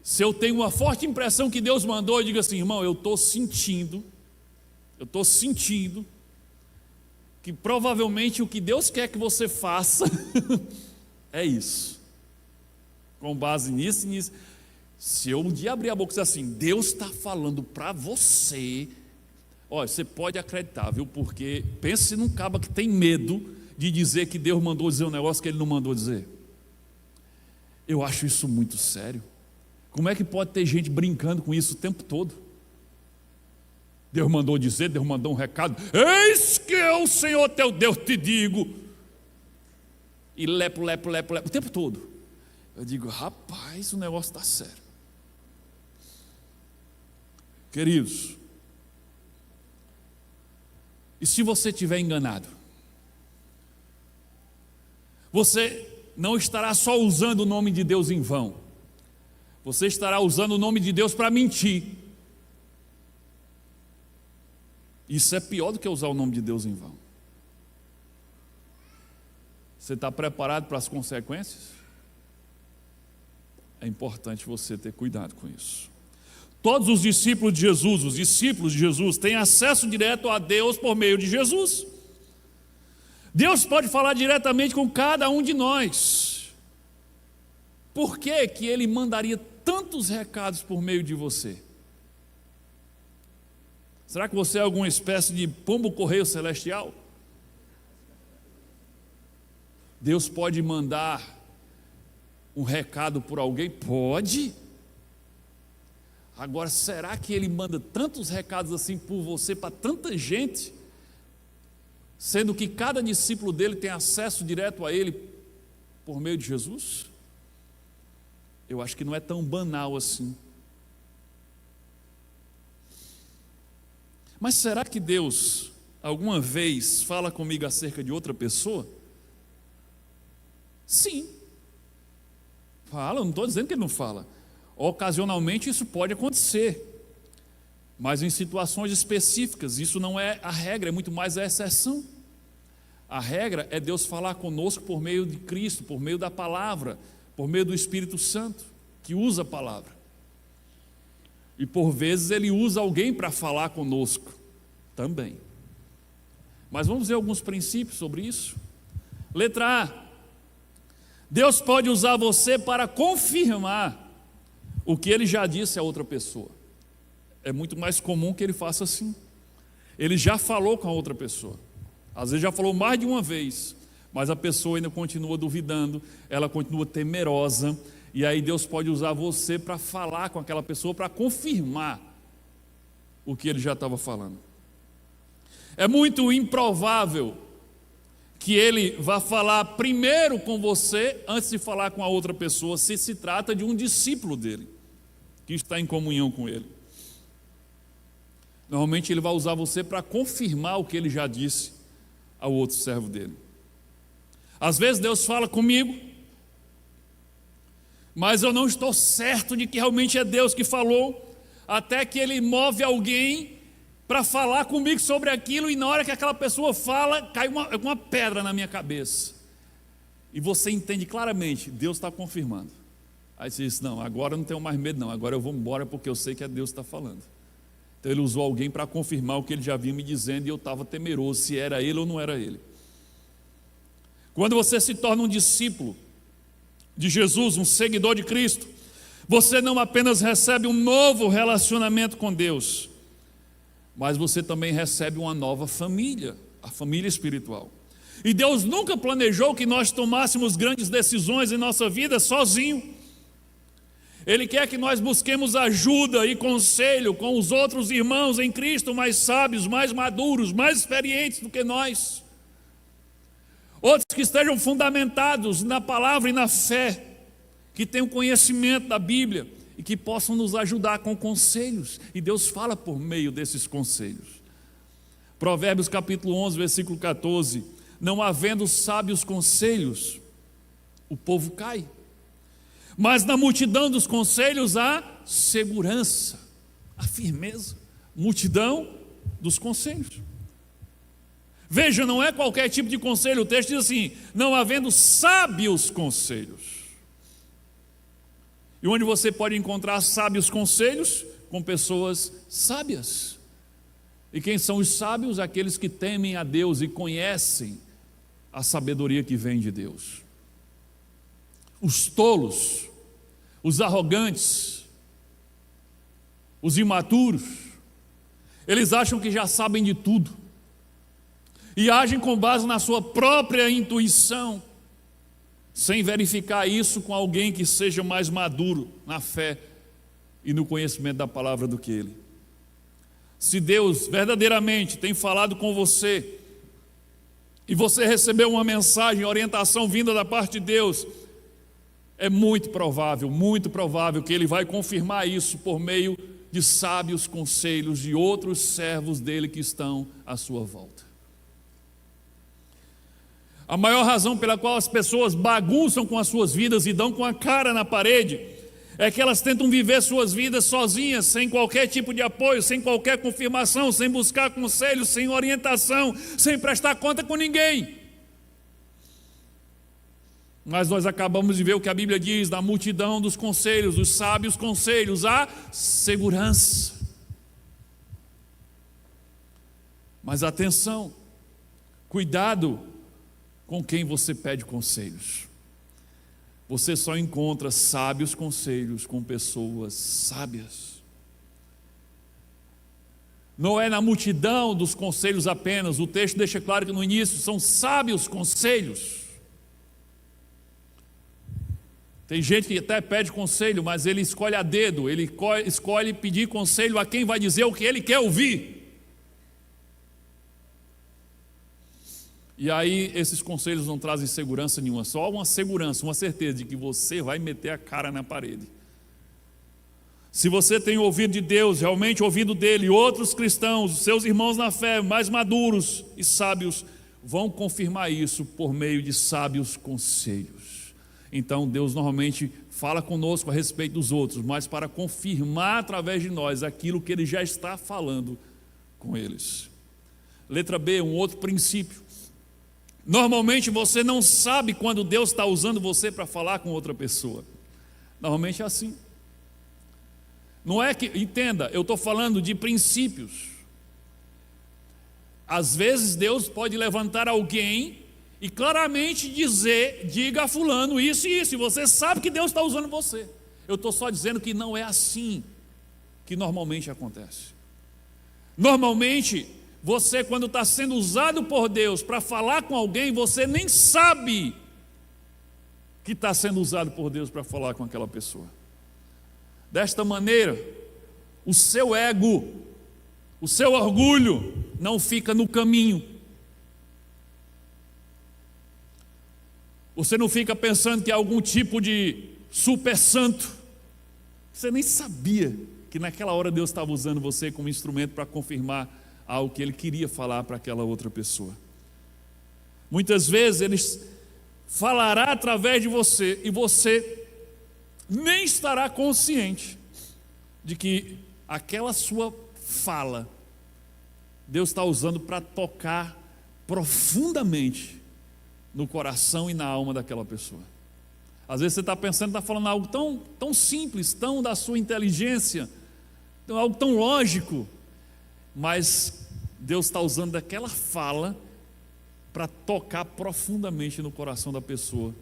se eu tenho uma forte impressão que Deus mandou, eu digo assim, irmão, eu estou sentindo que provavelmente o que Deus quer que você faça é isso. Com base nisso, se eu um dia abrir a boca e dizer assim, Deus está falando para você, olha, você pode acreditar, viu? Porque pense num caba que tem medo de dizer que Deus mandou dizer um negócio que Ele não mandou dizer. Eu acho isso muito sério. Como é que pode ter gente brincando com isso o tempo todo? Deus mandou dizer, Deus mandou um recado, eis que eu, o Senhor teu Deus, te digo, e lepo, o tempo todo. Eu digo, rapaz, o negócio está sério. Queridos, e se você estiver enganado? Você não estará só usando o nome de Deus em vão, você estará usando o nome de Deus para mentir. Isso é pior do que usar o nome de Deus em vão. Você está preparado para as consequências? É importante você ter cuidado com isso. Todos os discípulos de Jesus têm acesso direto a Deus por meio de Jesus. Deus pode falar diretamente com cada um de nós. Por que que Ele mandaria tantos recados por meio de você? Será que você é alguma espécie de pombo correio celestial? Deus pode mandar um recado por alguém? Pode. Agora, será que Ele manda tantos recados assim por você, para tanta gente, sendo que cada discípulo dele tem acesso direto a Ele por meio de Jesus? Eu acho que não é tão banal assim. Mas será que Deus alguma vez fala comigo acerca de outra pessoa? Sim. Fala, eu não estou dizendo que Ele não fala. Ocasionalmente isso pode acontecer, mas em situações específicas. Isso não é a regra, é muito mais a exceção. A regra é Deus falar conosco por meio de Cristo, por meio da palavra, por meio do Espírito Santo, que usa a palavra. E por vezes Ele usa alguém para falar conosco também. Mas vamos ver alguns princípios sobre isso. Letra A: Deus pode usar você para confirmar o que Ele já disse a outra pessoa. É muito mais comum que Ele faça assim. Ele já falou com a outra pessoa, às vezes já falou mais de uma vez, mas a pessoa ainda continua duvidando, ela continua temerosa, e aí Deus pode usar você para falar com aquela pessoa, para confirmar o que Ele já estava falando. É muito improvável que Ele vá falar primeiro com você, antes de falar com a outra pessoa, se trata de um discípulo dEle, que está em comunhão com Ele. Normalmente Ele vai usar você para confirmar o que Ele já disse ao outro servo dEle. Às vezes Deus fala comigo, mas eu não estou certo de que realmente é Deus que falou, até que Ele move alguém para falar comigo sobre aquilo, e na hora que aquela pessoa fala, cai uma pedra na minha cabeça, e você entende claramente, Deus está confirmando. Aí você diz, não, agora eu não tenho mais medo não, agora eu vou embora porque eu sei que é Deus que está falando. Então Ele usou alguém para confirmar o que Ele já vinha me dizendo, e eu estava temeroso se era Ele ou não era Ele. Quando você se torna um discípulo de Jesus, um seguidor de Cristo, você não apenas recebe um novo relacionamento com Deus, mas você também recebe uma nova família, a família espiritual. E Deus nunca planejou que nós tomássemos grandes decisões em nossa vida sozinho. Ele quer que nós busquemos ajuda e conselho com os outros irmãos em Cristo, mais sábios, mais maduros, mais experientes do que nós. Outros que estejam fundamentados na palavra e na fé, que tenham conhecimento da Bíblia e que possam nos ajudar com conselhos. E Deus fala por meio desses conselhos. Provérbios capítulo 11, versículo 14: não havendo sábios conselhos, o povo cai. Mas na multidão dos conselhos há segurança, há firmeza. Multidão dos conselhos. Veja, não é qualquer tipo de conselho. O texto diz assim: não havendo sábios conselhos. E onde você pode encontrar sábios conselhos? Com pessoas sábias. E quem são os sábios? Aqueles que temem a Deus e conhecem a sabedoria que vem de Deus. Os tolos, os arrogantes, os imaturos, eles acham que já sabem de tudo e agem com base na sua própria intuição, sem verificar isso com alguém que seja mais maduro na fé e no conhecimento da palavra do que ele. Se Deus verdadeiramente tem falado com você e você recebeu uma mensagem, orientação vinda da parte de Deus, é muito provável que Ele vai confirmar isso por meio de sábios conselhos de outros servos dele que estão à sua volta. A maior razão pela qual as pessoas bagunçam com as suas vidas e dão com a cara na parede é que elas tentam viver suas vidas sozinhas, sem qualquer tipo de apoio, sem qualquer confirmação, sem buscar conselhos, sem orientação, sem prestar conta com ninguém. Mas nós acabamos de ver o que a Bíblia diz: na multidão dos conselhos, dos sábios conselhos, há segurança. Mas atenção, cuidado com quem você pede conselhos. Você só encontra sábios conselhos com pessoas sábias. Não é na multidão dos conselhos apenas. O texto deixa claro que no início são sábios conselhos. Tem gente que até pede conselho, mas ele escolhe a dedo, ele escolhe pedir conselho a quem vai dizer o que ele quer ouvir. E aí esses conselhos não trazem segurança nenhuma, só uma segurança, uma certeza de que você vai meter a cara na parede. Se você tem ouvido de Deus, realmente ouvido dele, outros cristãos, seus irmãos na fé, mais maduros e sábios, vão confirmar isso por meio de sábios conselhos. Então Deus normalmente fala conosco a respeito dos outros, mas para confirmar através de nós aquilo que Ele já está falando com eles. Letra B, um outro princípio. Normalmente você não sabe quando Deus está usando você para falar com outra pessoa. Normalmente é assim. Não é que, entenda, eu estou falando de princípios. Às vezes Deus pode levantar alguém e claramente dizer: diga a fulano isso e isso, e você sabe que Deus está usando você. Eu estou só dizendo que não é assim que normalmente acontece. Normalmente, você, quando está sendo usado por Deus para falar com alguém, você nem sabe que está sendo usado por Deus para falar com aquela pessoa. Desta maneira, o seu ego, o seu orgulho não fica no caminho. Você não fica pensando que é algum tipo de super santo. Você nem sabia que naquela hora Deus estava usando você como instrumento para confirmar algo que Ele queria falar para aquela outra pessoa. Muitas vezes Ele falará através de você e você nem estará consciente de que aquela sua fala Deus está usando para tocar profundamente no coração e na alma daquela pessoa. Às vezes você está pensando, está falando algo tão simples, tão da sua inteligência, algo tão lógico, mas Deus está usando aquela fala para tocar profundamente no coração da pessoa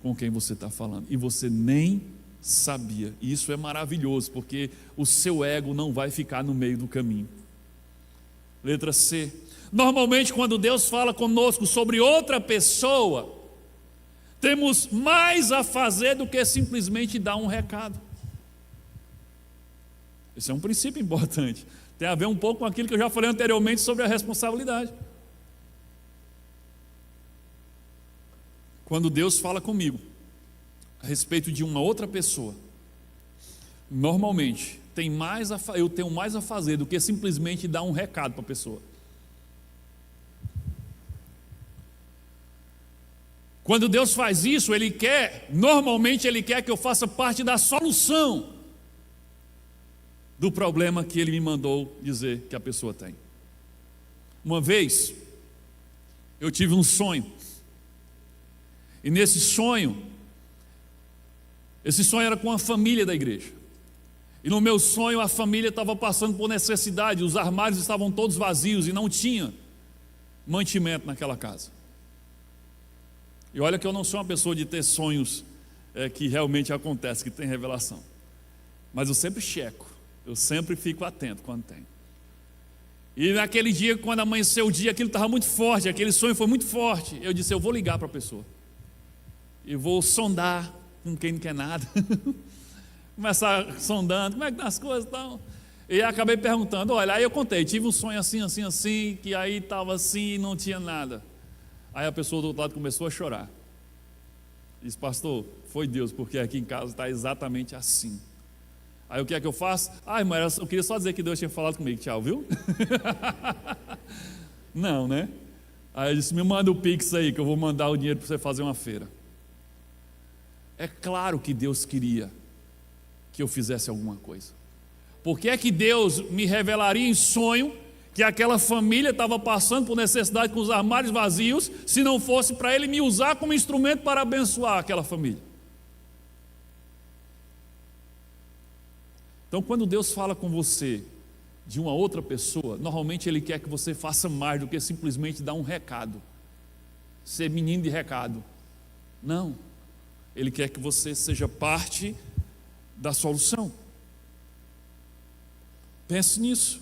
com quem você está falando, e você nem sabia. E isso é maravilhoso, porque o seu ego não vai ficar no meio do caminho. Letra C. Normalmente, quando Deus fala conosco sobre outra pessoa, temos mais a fazer do que simplesmente dar um recado. Esse é um princípio importante. Tem a ver um pouco com aquilo que eu já falei anteriormente sobre a responsabilidade. Quando Deus fala comigo a respeito de uma outra pessoa, normalmente eu tenho mais a fazer do que simplesmente dar um recado para a pessoa. Quando Deus faz isso, normalmente Ele quer que eu faça parte da solução do problema que Ele me mandou dizer que a pessoa tem. Uma vez, eu tive um sonho, e nesse sonho, esse sonho era com a família da igreja, e no meu sonho a família estava passando por necessidade, os armários estavam todos vazios e não tinha mantimento naquela casa. E olha que eu não sou uma pessoa de ter sonhos que realmente acontecem, que tem revelação, mas eu sempre checo, eu sempre fico atento quando tem. E naquele dia, quando amanheceu o dia, aquilo estava muito forte, aquele sonho foi muito forte. Eu disse, eu vou ligar para a pessoa e vou sondar com quem não quer nada. Começar sondando, como é que estão as coisas e tal. E acabei perguntando, olha, aí eu contei, tive um sonho assim, assim, assim, que aí estava assim e não tinha nada. Aí a pessoa do outro lado começou a chorar. Disse, pastor, foi Deus, porque aqui em casa está exatamente assim. Aí o que é que eu faço? Irmã, eu queria só dizer que Deus tinha falado comigo, tchau, viu? Não, né? Aí ele disse, me manda o Pix aí, que eu vou mandar o dinheiro para você fazer uma feira. É claro que Deus queria que eu fizesse alguma coisa. Por que é que Deus me revelaria em sonho que aquela família estava passando por necessidade com os armários vazios, se não fosse para Ele me usar como instrumento para abençoar aquela família? Então, quando Deus fala com você de uma outra pessoa, normalmente Ele quer que você faça mais do que simplesmente dar um recado, ser menino de recado. Não, Ele quer que você seja parte da solução. Pense nisso.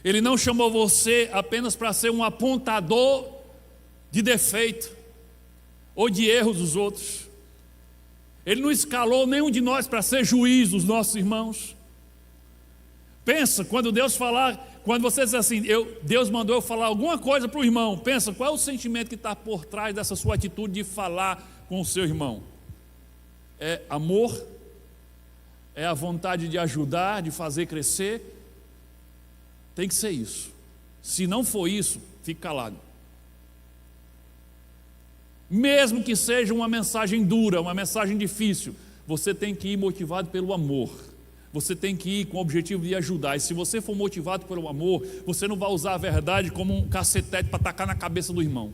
Ele não chamou você apenas para ser um apontador de defeito ou de erros dos outros. Ele não escalou nenhum de nós para ser juiz dos nossos irmãos. Pensa, quando Deus falar, quando você diz assim, Deus mandou eu falar alguma coisa para o irmão, pensa, qual é o sentimento que está por trás dessa sua atitude de falar com o seu irmão? É amor? É a vontade de ajudar, de fazer crescer? Tem que ser isso. Se não for isso, fique calado. Mesmo que seja uma mensagem dura, uma mensagem difícil, você tem que ir motivado pelo amor. Você tem que ir com o objetivo de ajudar. E se você for motivado pelo amor, você não vai usar a verdade como um cacetete para tacar na cabeça do irmão.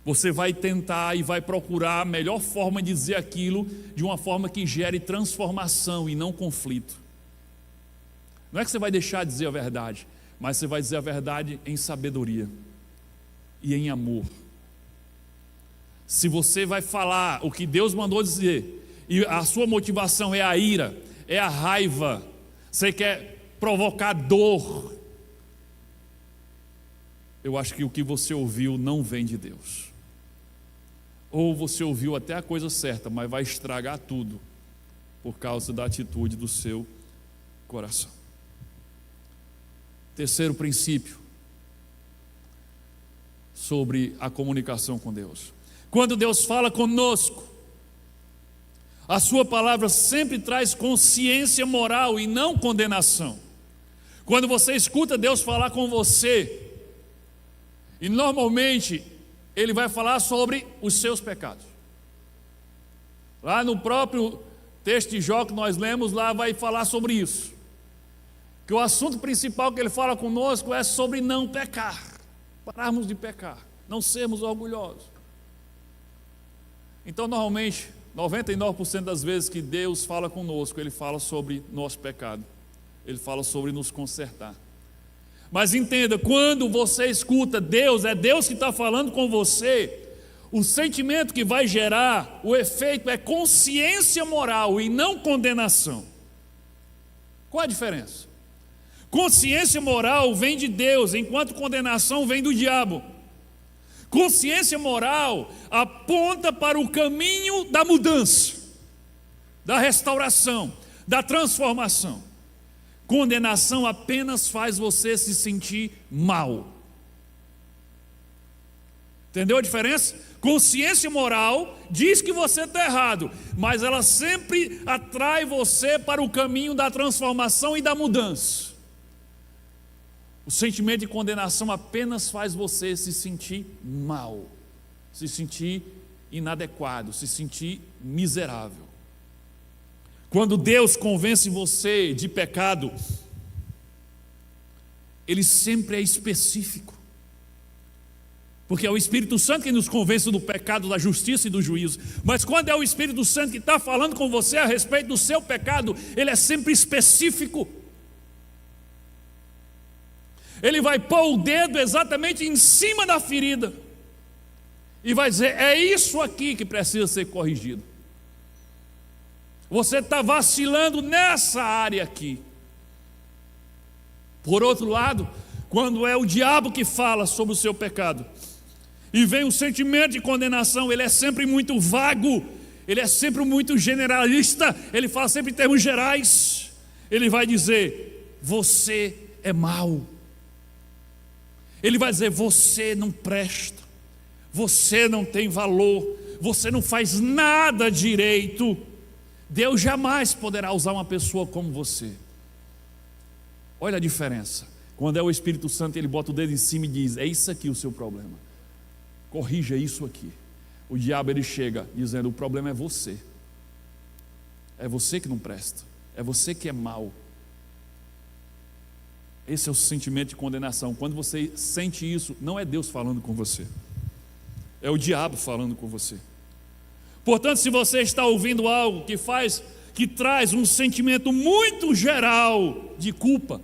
Você vai tentar e vai procurar a melhor forma de dizer aquilo, de uma forma que gere transformação e não conflito. Não é que você vai deixar de dizer a verdade, mas você vai dizer a verdade em sabedoria e em amor. Se você vai falar o que Deus mandou dizer, e a sua motivação é a ira, é a raiva, você quer provocar dor, eu acho que o que você ouviu não vem de Deus. Ou você ouviu até a coisa certa, mas vai estragar tudo, por causa da atitude do seu coração. Terceiro princípio sobre a comunicação com Deus. Quando Deus fala conosco, a sua palavra sempre traz consciência moral e não condenação. Quando você escuta Deus falar com você, e normalmente Ele vai falar sobre os seus pecados. Lá no próprio texto de Jó que nós lemos, lá vai falar sobre isso. Que o assunto principal que Ele fala conosco é sobre não pecar, pararmos de pecar, não sermos orgulhosos. Então, normalmente, 99% das vezes que Deus fala conosco, Ele fala sobre nosso pecado, Ele fala sobre nos consertar. Mas entenda, quando você escuta Deus, é Deus que está falando com você, o sentimento que vai gerar, o efeito é consciência moral e não condenação. Qual a diferença? Consciência moral vem de Deus, enquanto condenação vem do diabo. Consciência moral aponta para o caminho da mudança, da restauração, da transformação. Condenação apenas faz você se sentir mal. Entendeu a diferença? Consciência moral diz que você está errado, mas ela sempre atrai você para o caminho da transformação e da mudança. O sentimento de condenação apenas faz você se sentir mal. se sentir inadequado, se sentir miserável. Quando Deus convence você de pecado, Ele sempre é específico. Porque é o Espírito Santo que nos convence do pecado, da justiça e do juízo. Mas quando é o Espírito Santo que está falando com você a respeito do seu pecado, Ele é sempre específico. Ele vai pôr o dedo exatamente em cima da ferida e vai dizer: é isso aqui que precisa ser corrigido. Você está vacilando nessa área aqui. Por outro lado, quando é o diabo que fala sobre o seu pecado e vem um sentimento de condenação, ele é sempre muito vago, ele é sempre muito generalista, ele fala sempre em termos gerais. Ele vai dizer: você é mau. Ele vai dizer: você não presta, você não tem valor, você não faz nada direito. Deus jamais poderá usar uma pessoa como você. Olha a diferença. Quando é o Espírito Santo, ele bota o dedo em cima e diz: é isso aqui o seu problema, corrija isso aqui. O diabo, ele chega dizendo: o problema é você que não presta, é você que é mau. Esse é o sentimento de condenação. Quando você sente isso, não é Deus falando com você, é o diabo falando com você. Portanto, se você está ouvindo algo que traz um sentimento muito geral de culpa,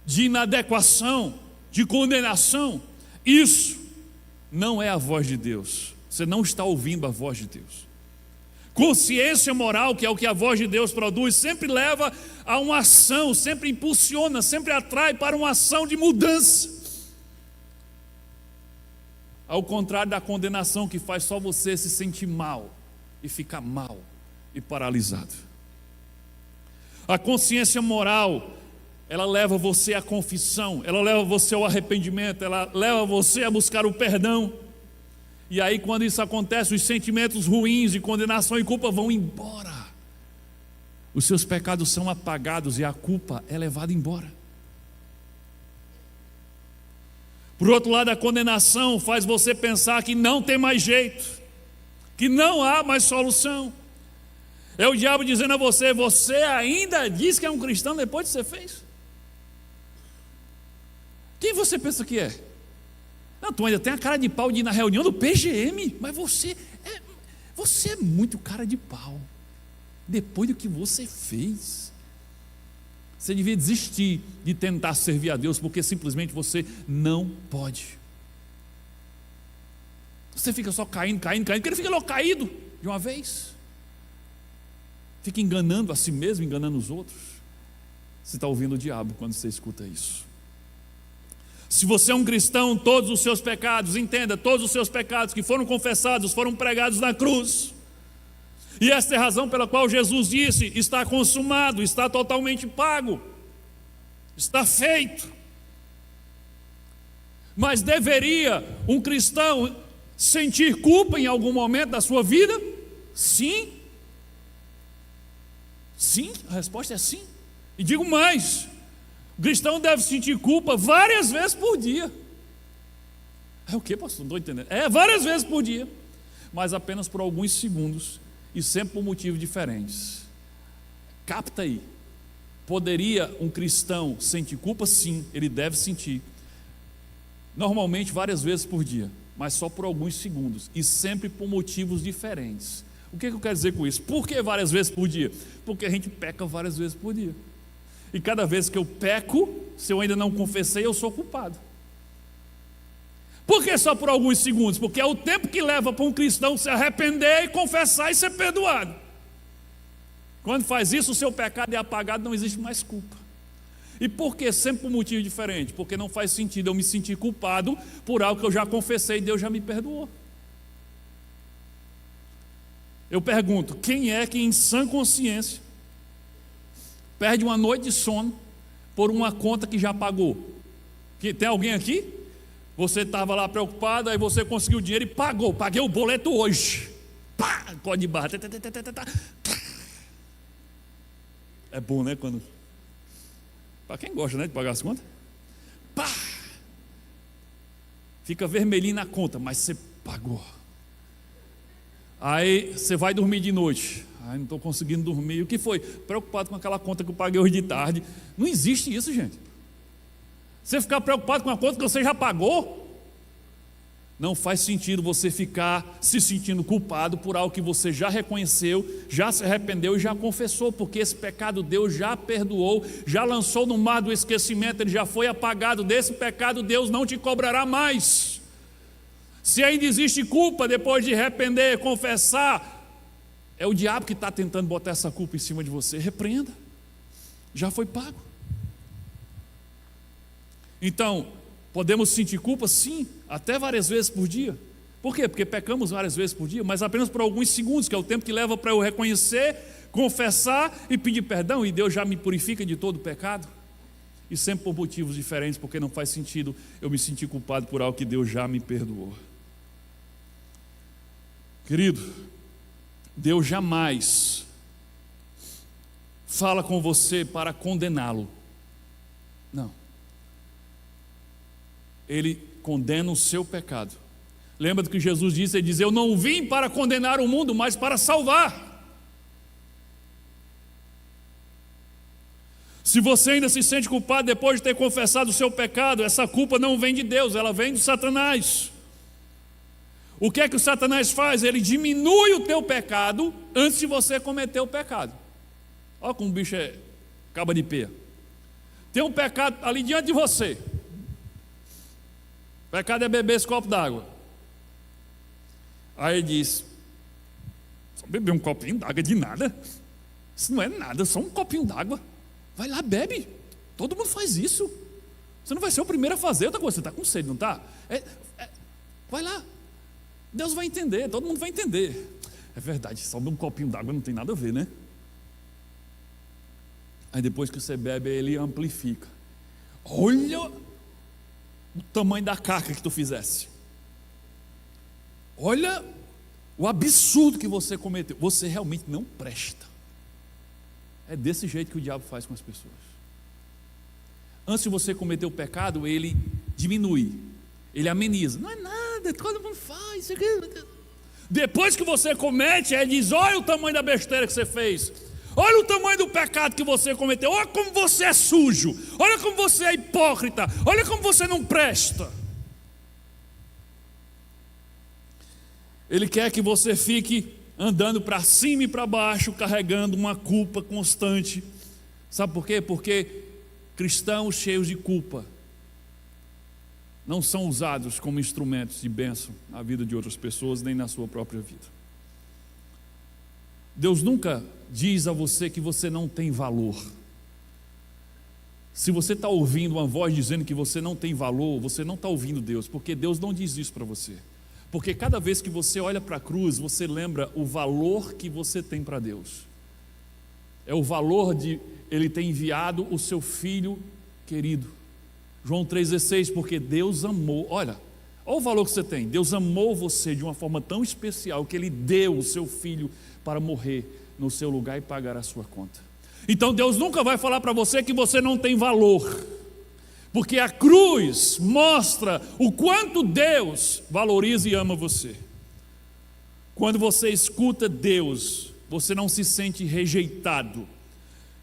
de inadequação, de condenação, isso não é a voz de Deus. Você não está ouvindo a voz de Deus. Consciência moral, que é o que a voz de Deus produz, sempre leva a uma ação, sempre impulsiona, sempre atrai para uma ação de mudança. Ao contrário da condenação, que faz só você se sentir mal e ficar mal e paralisado. A consciência moral, ela leva você à confissão, ela leva você ao arrependimento, ela leva você a buscar o perdão. E aí, quando isso acontece, os sentimentos ruins de condenação e culpa vão embora. Os seus pecados são apagados e a culpa é levada embora. Por outro lado, a condenação faz você pensar que não tem mais jeito, que não há mais solução. É o diabo dizendo a você: você ainda diz que é um cristão depois que você fez? Quem você pensa que é? Não, tu ainda tem a cara de pau de ir na reunião do PGM, mas você é muito cara de pau. Depois do que você fez, você devia desistir de tentar servir a Deus, porque simplesmente você não pode. Você fica só caindo, porque ele fica logo caído de uma vez. Fica enganando a si mesmo, enganando os outros. Você está ouvindo o diabo quando você escuta isso. Se você é um cristão, todos os seus pecados, entenda, todos os seus pecados que foram confessados, foram pregados na cruz. E esta é a razão pela qual Jesus disse: está consumado, está totalmente pago, está feito. Mas deveria um cristão sentir culpa em algum momento da sua vida? Sim. Sim, a resposta é sim. E digo mais: o cristão deve sentir culpa várias vezes por dia. É o que, pastor? Não estou entendendo. É várias vezes por dia, mas apenas por alguns segundos e sempre por motivos diferentes. Capta aí. Poderia um cristão sentir culpa? Sim, ele deve sentir. Normalmente várias vezes por dia, mas só por alguns segundos e sempre por motivos diferentes. O que eu quero dizer com isso? Por que várias vezes por dia? Porque a gente peca várias vezes por dia. E cada vez que eu peco, se eu ainda não confessei, eu sou culpado. Por que só por alguns segundos? Porque é o tempo que leva para um cristão se arrepender e confessar e ser perdoado. Quando faz isso, o seu pecado é apagado, não existe mais culpa. E por que? Sempre por motivo diferente. Porque não faz sentido eu me sentir culpado por algo que eu já confessei e Deus já me perdoou. Eu pergunto: quem é que em sã consciência perde uma noite de sono por uma conta que já pagou? Tem alguém aqui? Você estava lá preocupado, aí você conseguiu o dinheiro e pagou. Paguei o boleto hoje. Pá! Código de barra. É bom, né? Quando... Para quem gosta, né, de pagar as contas. Pá! fica vermelhinho na conta, mas você pagou. Aí você vai dormir de noite, não estou conseguindo dormir. O que foi? Preocupado com aquela conta que eu paguei hoje de tarde. Não existe isso, gente. Você ficar preocupado com a conta que você já pagou, não faz sentido você ficar se sentindo culpado por algo que você já reconheceu, já se arrependeu e já confessou, porque esse pecado Deus já perdoou, já lançou no mar do esquecimento, ele já foi apagado. Desse pecado Deus não te cobrará mais. Se ainda existe culpa depois de arrepender, confessar, é o diabo que está tentando botar essa culpa em cima de você. Repreenda, já foi pago. Então, podemos sentir culpa? Sim, até várias vezes por dia. Por quê? Porque pecamos várias vezes por dia, mas apenas por alguns segundos, que é o tempo que leva para eu reconhecer, confessar e pedir perdão, e Deus já me purifica de todo o pecado. E sempre por motivos diferentes, porque não faz sentido eu me sentir culpado por algo que Deus já me perdoou. Querido, Deus jamais fala com você para condená-lo. Não. Ele condena o seu pecado. Lembra do que Jesus disse? Ele diz: eu não vim para condenar o mundo, mas para salvar. Se você ainda se sente culpado depois de ter confessado o seu pecado, essa culpa não vem de Deus, ela vem de Satanás. O que é que o Satanás faz? Ele diminui o teu pecado antes de você cometer o pecado. Olha como o bicho é caba de pé. Tem um pecado ali diante de você. O pecado é beber esse copo d'água. Aí ele diz: só beber um copinho d'água de nada? Isso não é nada, só um copinho d'água. Vai lá, bebe. Todo mundo faz isso. Você não vai ser o primeiro a fazer outra coisa. Você está com sede, não está? Vai lá. Deus vai entender, todo mundo vai entender. É verdade, só um copinho d'água não tem nada a ver, né? Aí depois que você bebe, ele amplifica. Olha o tamanho da caca que tu fizesse. Olha o absurdo que você cometeu. Você realmente não presta. É desse jeito que o diabo faz com as pessoas. Antes de você cometer o pecado, ele diminui, ele ameniza. Não é nada, todo mundo faz. Depois que você comete, ele diz: olha o tamanho da besteira que você fez. Olha o tamanho do pecado que você cometeu. Olha como você é sujo. Olha como você é hipócrita. Olha como você não presta. Ele quer que você fique andando para cima e para baixo, carregando uma culpa constante. Sabe por quê? Porque cristãos cheios de culpa não são usados como instrumentos de bênção na vida de outras pessoas, nem na sua própria vida. Deus nunca diz a você que você não tem valor. Se você está ouvindo uma voz dizendo que você não tem valor, você não está ouvindo Deus, porque Deus não diz isso para você. Porque cada vez que você olha para a cruz, você lembra o valor que você tem para Deus. É o valor de Ele ter enviado o seu Filho querido. João 3,16, porque Deus amou. Olha o valor que você tem. Deus amou você de uma forma tão especial que Ele deu o seu Filho para morrer no seu lugar e pagar a sua conta. Então Deus nunca vai falar para você que você não tem valor, porque a cruz mostra o quanto Deus valoriza e ama você. Quando você escuta Deus, você não se sente rejeitado,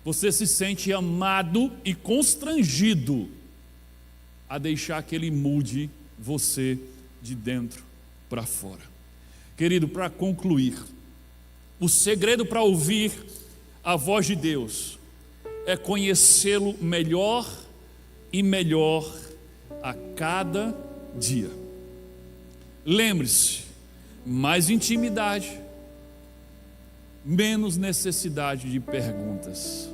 você se sente amado e constrangido a deixar que Ele mude você de dentro para fora. Querido, para concluir, o segredo para ouvir a voz de Deus é conhecê-lo melhor e melhor a cada dia. Lembre-se, mais intimidade, menos necessidade de perguntas.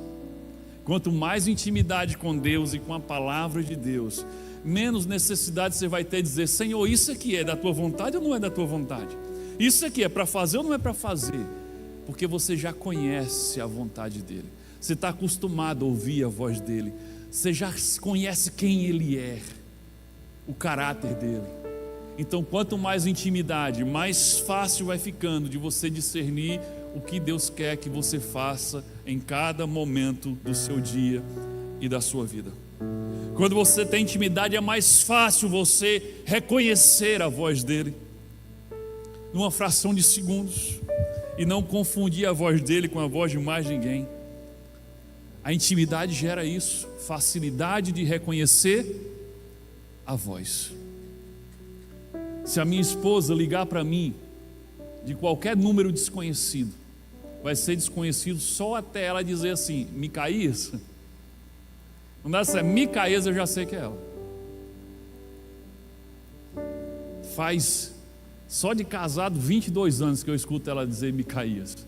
Quanto mais intimidade com Deus e com a palavra de Deus, menos necessidade você vai ter de dizer: Senhor, isso aqui é da tua vontade ou não é da tua vontade? Isso aqui é para fazer ou não é para fazer? Porque você já conhece a vontade dele, você está acostumado a ouvir a voz dele, você já conhece quem ele é, o caráter dele. Então, quanto mais intimidade, mais fácil vai ficando de você discernir o que Deus quer que você faça em cada momento do seu dia e da sua vida. Quando você tem intimidade, é mais fácil você reconhecer a voz dele numa fração de segundos e não confundir a voz dele com a voz de mais ninguém. A intimidade gera isso, facilidade de reconhecer a voz. Se a minha esposa ligar para mim de qualquer número desconhecido, vai ser desconhecido só até ela dizer assim: Micaías. Quando ela disser Micaías, eu já sei que é ela. Faz só de casado 22 anos que eu escuto ela dizer Micaías.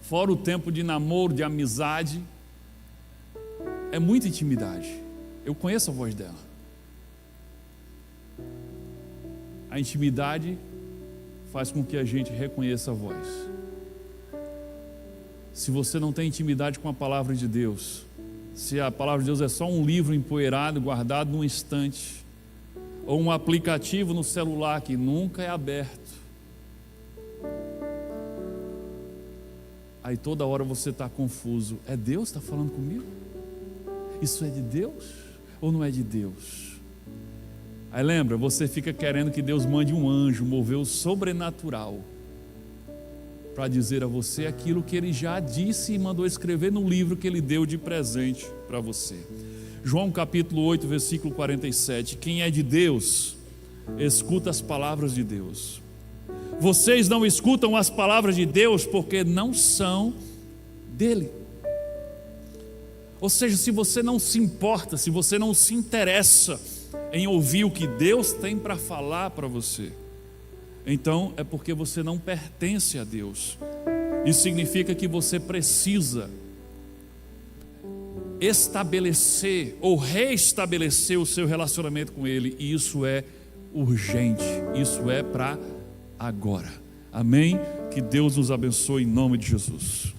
Fora o tempo de namoro, de amizade, é muita intimidade. Eu conheço a voz dela. A intimidade faz com que a gente reconheça a voz. Se você não tem intimidade com a palavra de Deus, se a palavra de Deus é só um livro empoeirado, guardado num estante, ou um aplicativo no celular que nunca é aberto, aí toda hora você está confuso. É Deus que está falando comigo? Isso é de Deus ou não é de Deus? Aí lembra, você fica querendo que Deus mande um anjo mover o sobrenatural para dizer a você aquilo que Ele já disse e mandou escrever no livro que Ele deu de presente para você. João capítulo 8, versículo 47. Quem é de Deus, escuta as palavras de Deus. Vocês não escutam as palavras de Deus porque não são dele. Ou seja, se você não se importa, se você não se interessa em ouvir o que Deus tem para falar para você, então é porque você não pertence a Deus. Isso significa que você precisa estabelecer ou reestabelecer o seu relacionamento com Ele, e isso é urgente, isso é para agora. Amém? Que Deus nos abençoe em nome de Jesus.